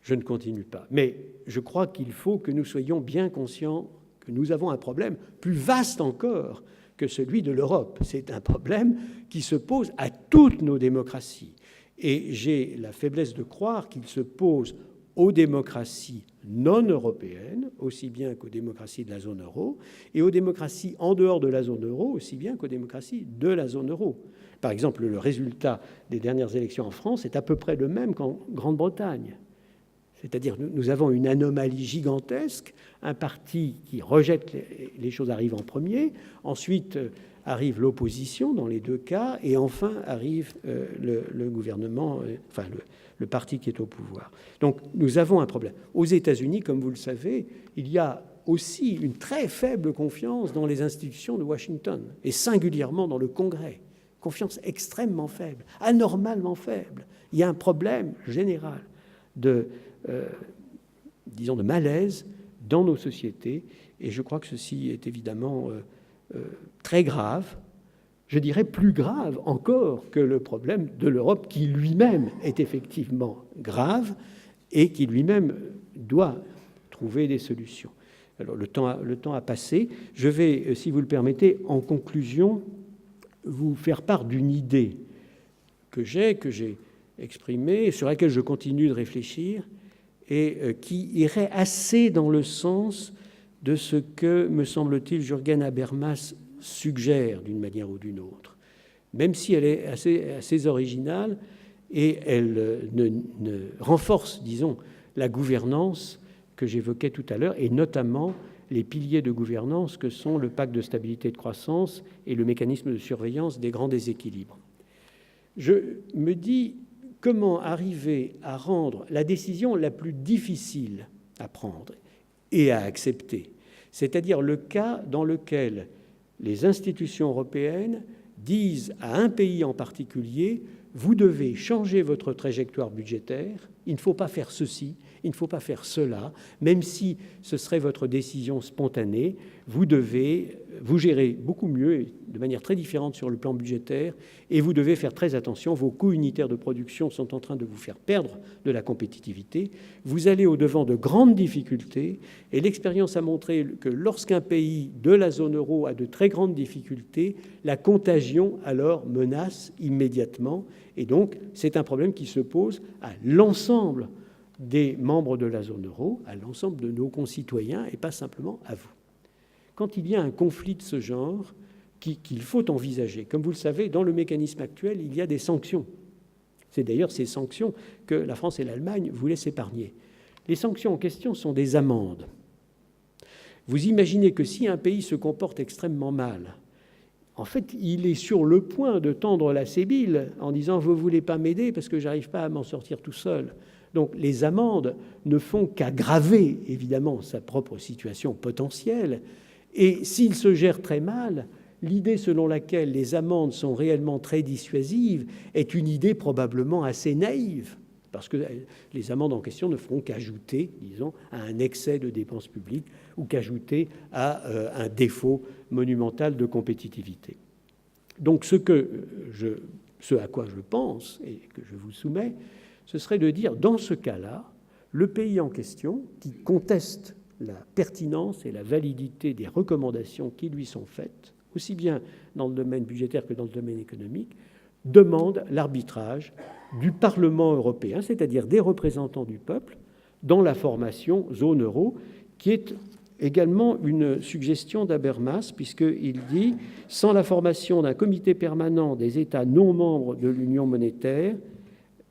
je ne continue pas. Mais je crois qu'il faut que nous soyons bien conscients que nous avons un problème plus vaste encore que celui de l'Europe. C'est un problème qui se pose à toutes nos démocraties. Et j'ai la faiblesse de croire qu'il se pose aux démocraties non européennes, aussi bien qu'aux démocraties de la zone euro, et aux démocraties en dehors de la zone euro, aussi bien qu'aux démocraties de la zone euro. Par exemple, le résultat des dernières élections en France est à peu près le même qu'en Grande-Bretagne. C'est-à-dire nous avons une anomalie gigantesque, un parti qui rejette les choses arrive en premier, ensuite arrive l'opposition dans les deux cas, et enfin arrive le gouvernement, le parti qui est au pouvoir. Donc nous avons un problème. Aux États-Unis, comme vous le savez, il y a aussi une très faible confiance dans les institutions de Washington, et singulièrement dans le Congrès. Confiance extrêmement faible, anormalement faible. Il y a un problème général de malaise dans nos sociétés, et je crois que ceci est évidemment très grave, je dirais plus grave encore que le problème de l'Europe, qui lui-même est effectivement grave et qui lui-même doit trouver des solutions. Alors le temps a passé. Je vais, si vous le permettez, en conclusion, vous faire part d'une idée que j'ai exprimée, sur laquelle je continue de réfléchir, et qui irait assez dans le sens de ce que, me semble-t-il, Jürgen Habermas suggère d'une manière ou d'une autre, même si elle est assez originale, et elle ne renforce, disons, la gouvernance que j'évoquais tout à l'heure, et notamment les piliers de gouvernance que sont le pacte de stabilité et de croissance et le mécanisme de surveillance des grands déséquilibres. Je me dis, comment arriver à rendre la décision la plus difficile à prendre et à accepter, c'est-à-dire le cas dans lequel les institutions européennes disent à un pays en particulier: vous devez changer votre trajectoire budgétaire, il ne faut pas faire ceci, il ne faut pas faire cela, même si ce serait votre décision spontanée, vous devez vous gérer beaucoup mieux et de manière très différente sur le plan budgétaire, et vous devez faire très attention, vos coûts unitaires de production sont en train de vous faire perdre de la compétitivité, vous allez au-devant de grandes difficultés, et l'expérience a montré que lorsqu'un pays de la zone euro a de très grandes difficultés, la contagion alors menace immédiatement, et donc c'est un problème qui se pose à l'ensemble des membres de la zone euro, à l'ensemble de nos concitoyens, et pas simplement à vous. Quand il y a un conflit de ce genre qu'il faut envisager, comme vous le savez, dans le mécanisme actuel, il y a des sanctions. C'est d'ailleurs ces sanctions que la France et l'Allemagne voulaient s'épargner. Les sanctions en question sont des amendes. Vous imaginez que si un pays se comporte extrêmement mal, en fait, il est sur le point de tendre la sébile en disant « vous ne voulez pas m'aider parce que je n'arrive pas à m'en sortir tout seul ». Donc les amendes ne font qu'aggraver, évidemment, sa propre situation potentielle. Et s'il se gère très mal, l'idée selon laquelle les amendes sont réellement très dissuasives est une idée probablement assez naïve, parce que les amendes en question ne feront qu'ajouter, disons, à un excès de dépenses publiques ou qu'ajouter à un défaut monumental de compétitivité. Donc ce à quoi je pense et que je vous soumets, ce serait de dire, dans ce cas-là, le pays en question, qui conteste la pertinence et la validité des recommandations qui lui sont faites, aussi bien dans le domaine budgétaire que dans le domaine économique, demande l'arbitrage du Parlement européen, c'est-à-dire des représentants du peuple, dans la formation zone euro, qui est également une suggestion d'Habermas, puisqu'il dit « Sans la formation d'un comité permanent des États non membres de l'Union monétaire,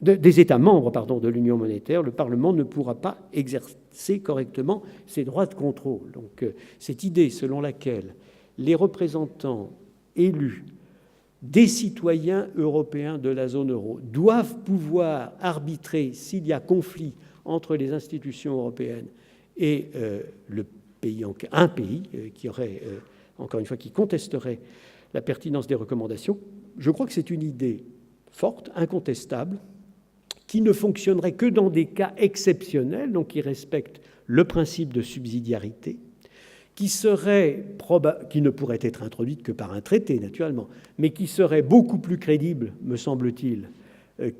des États membres de l'Union monétaire, le Parlement ne pourra pas exercer correctement ses droits de contrôle. » Donc cette idée selon laquelle les représentants élus des citoyens européens de la zone euro doivent pouvoir arbitrer s'il y a conflit entre les institutions européennes et un pays qui aurait, encore une fois, qui contesterait la pertinence des recommandations, je crois que c'est une idée forte, incontestable, qui ne fonctionnerait que dans des cas exceptionnels, donc qui respectent le principe de subsidiarité, qui ne pourrait être introduite que par un traité, naturellement, mais qui serait beaucoup plus crédible, me semble-t-il,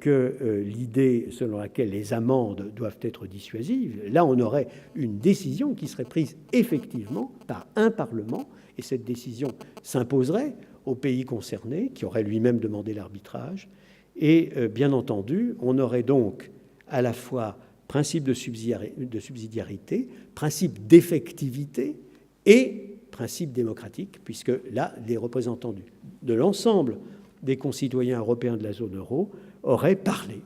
que l'idée selon laquelle les amendes doivent être dissuasives. Là, on aurait une décision qui serait prise effectivement par un Parlement, et cette décision s'imposerait au pays concerné, qui aurait lui-même demandé l'arbitrage. Et bien entendu, on aurait donc à la fois principe de subsidiarité, principe d'effectivité et principe démocratique, puisque là, les représentants de l'ensemble des concitoyens européens de la zone euro auraient parlé.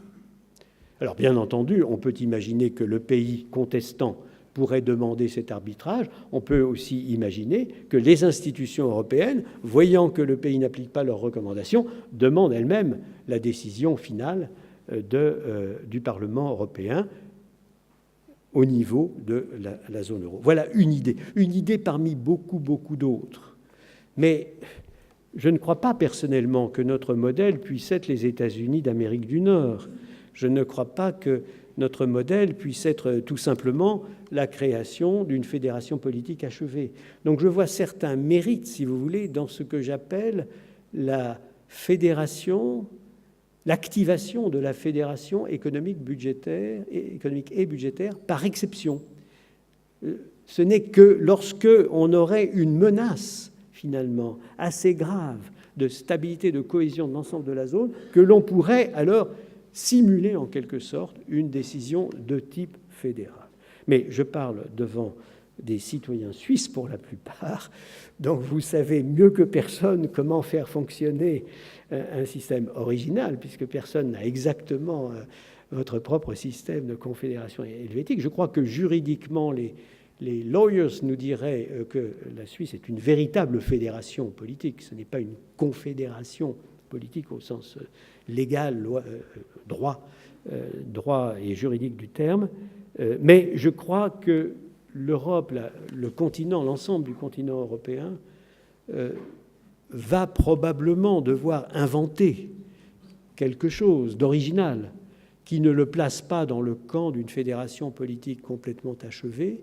Alors bien entendu, on peut imaginer que le pays contestant pourrait demander cet arbitrage. On peut aussi imaginer que les institutions européennes, voyant que le pays n'applique pas leurs recommandations, demandent elles-mêmes la décision finale du Parlement européen au niveau de la zone euro. Voilà une idée parmi beaucoup d'autres. Mais je ne crois pas personnellement que notre modèle puisse être les États-Unis d'Amérique du Nord. Je ne crois pas que notre modèle puisse être tout simplement la création d'une fédération politique achevée. Donc je vois certains mérites, si vous voulez, dans ce que j'appelle la fédération, l'activation de la fédération économique et budgétaire par exception. Ce n'est que lorsque on aurait une menace finalement assez grave de stabilité, de cohésion de l'ensemble de la zone, que l'on pourrait alors simuler en quelque sorte une décision de type fédéral. Mais je parle devant des citoyens suisses pour la plupart, donc vous savez mieux que personne comment faire fonctionner un système original, puisque personne n'a exactement votre propre système de confédération helvétique. Je crois que juridiquement, les lawyers nous diraient que la Suisse est une véritable fédération politique. Ce n'est pas une confédération politique au sens légal, droit et juridique du terme. Mais je crois que l'Europe, le continent, l'ensemble du continent européen va probablement devoir inventer quelque chose d'original qui ne le place pas dans le camp d'une fédération politique complètement achevée,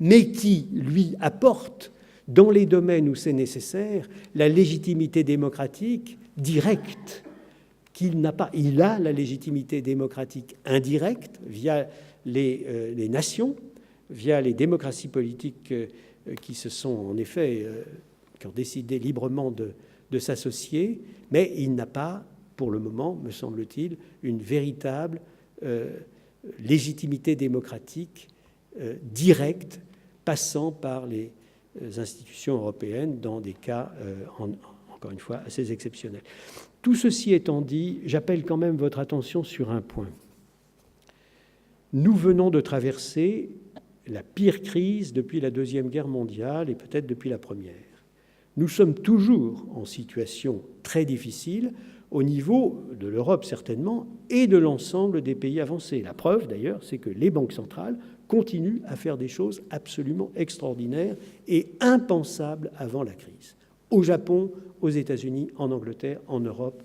mais qui lui apporte, dans les domaines où c'est nécessaire, la légitimité démocratique directe qu'il n'a pas. Il a la légitimité démocratique indirecte via les nations, via les démocraties politiques qui se sont en effet, qui ont décidé librement de s'associer, mais il n'a pas, pour le moment, me semble-t-il, une véritable légitimité démocratique directe passant par les institutions européennes dans des cas, encore une fois, assez exceptionnels. Tout ceci étant dit, j'appelle quand même votre attention sur un point. Nous venons de traverser la pire crise depuis la Deuxième Guerre mondiale et peut-être depuis la Première. Nous sommes toujours en situation très difficile au niveau de l'Europe certainement et de l'ensemble des pays avancés. La preuve d'ailleurs, c'est que les banques centrales continuent à faire des choses absolument extraordinaires et impensables avant la crise. Au Japon, aux États-Unis, en Angleterre, en Europe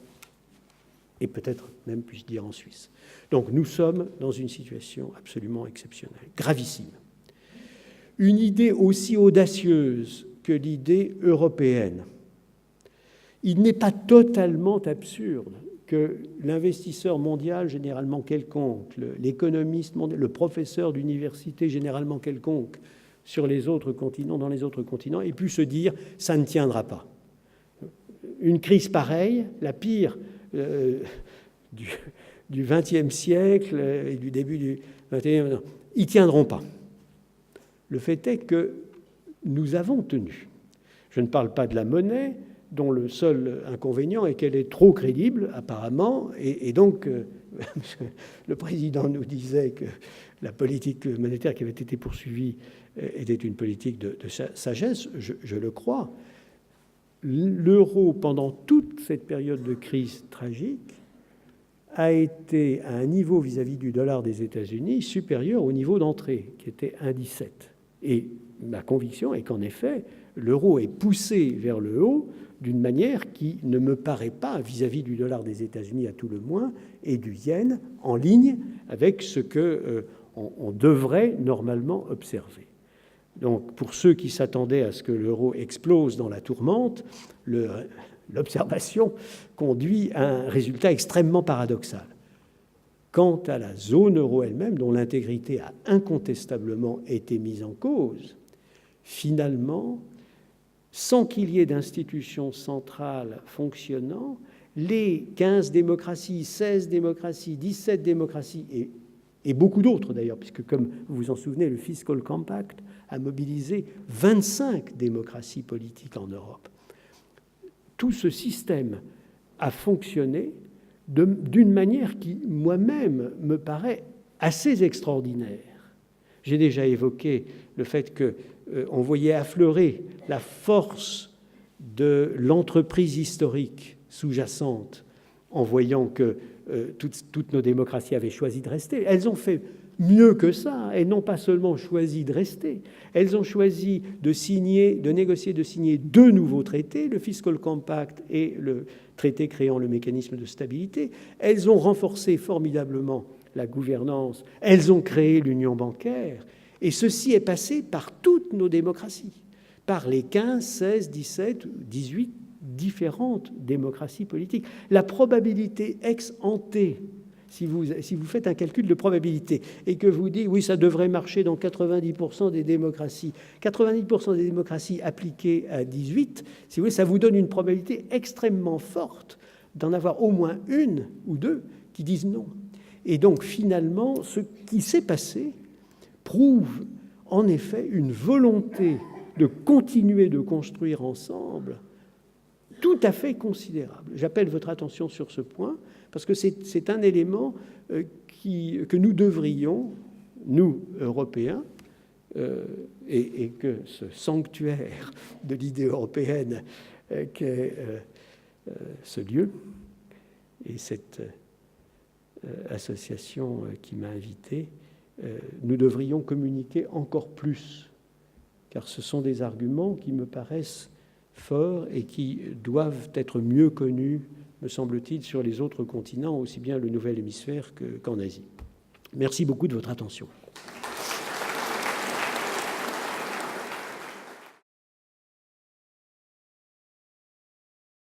et peut-être même, puis-je dire, en Suisse. Donc nous sommes dans une situation absolument exceptionnelle, gravissime. Une idée aussi audacieuse que l'idée européenne. Il n'est pas totalement absurde que l'investisseur mondial généralement quelconque, l'économiste mondial, le professeur d'université généralement quelconque sur les autres continents, dans les autres continents, ait pu se dire « ça ne tiendra pas ». Une crise pareille, la pire du XXe siècle et du début du XXIe, ils ne tiendront pas. Le fait est que nous avons tenu. Je ne parle pas de la monnaie, dont le seul inconvénient est qu'elle est trop crédible, apparemment, et donc le président nous disait que la politique monétaire qui avait été poursuivie était une politique de sagesse, je le crois. L'euro, pendant toute cette période de crise tragique, a été à un niveau vis-à-vis du dollar des États-Unis supérieur au niveau d'entrée, qui était 1,17. Et ma conviction est qu'en effet, l'euro est poussé vers le haut d'une manière qui ne me paraît pas, vis-à-vis du dollar des États-Unis à tout le moins, et du yen, en ligne avec ce qu'on devrait normalement observer. Donc, pour ceux qui s'attendaient à ce que l'euro explose dans la tourmente, l'observation conduit à un résultat extrêmement paradoxal. quant à la zone euro elle-même, dont l'intégrité a incontestablement été mise en cause, finalement, sans qu'il y ait d'institutions centrales fonctionnant, les 15 démocraties, 16 démocraties, 17 démocraties, et beaucoup d'autres d'ailleurs, puisque comme vous vous en souvenez, le Fiscal Compact a mobilisé 25 démocraties politiques en Europe. Tout ce système a fonctionné d'une manière qui, moi-même, me paraît assez extraordinaire. J'ai déjà évoqué le fait qu'on voyait affleurer la force de l'entreprise historique sous-jacente en voyant que toutes nos démocraties avaient choisi de rester. Elles ont fait mieux que ça. Elles n'ont pas seulement choisi de rester, elles ont choisi de négocier, de signer 2 nouveaux traités, le Fiscal Compact et le traité créant le mécanisme de stabilité. Elles ont renforcé formidablement la gouvernance, elles ont créé l'union bancaire, et ceci est passé par toutes nos démocraties, par les 15, 16, 17, 18 différentes démocraties politiques. La probabilité ex ante, si vous faites un calcul de probabilité et que vous dites oui, ça devrait marcher dans 90% des démocraties, 90% des démocraties appliquées à 18, si vous voulez, ça vous donne une probabilité extrêmement forte d'en avoir au moins 1 ou 2 qui disent non. Et donc finalement, ce qui s'est passé prouve en effet une volonté de continuer de construire ensemble tout à fait considérable. J'appelle votre attention sur ce point parce que c'est un élément que nous devrions, nous, Européens, et que ce sanctuaire de l'idée européenne qu'est ce lieu et cette association qui m'a invité, nous devrions communiquer encore plus, car ce sont des arguments qui me paraissent forts et qui doivent être mieux connus, me semble-t-il, sur les autres continents, aussi bien le nouvel hémisphère qu'en Asie. Merci beaucoup de votre attention.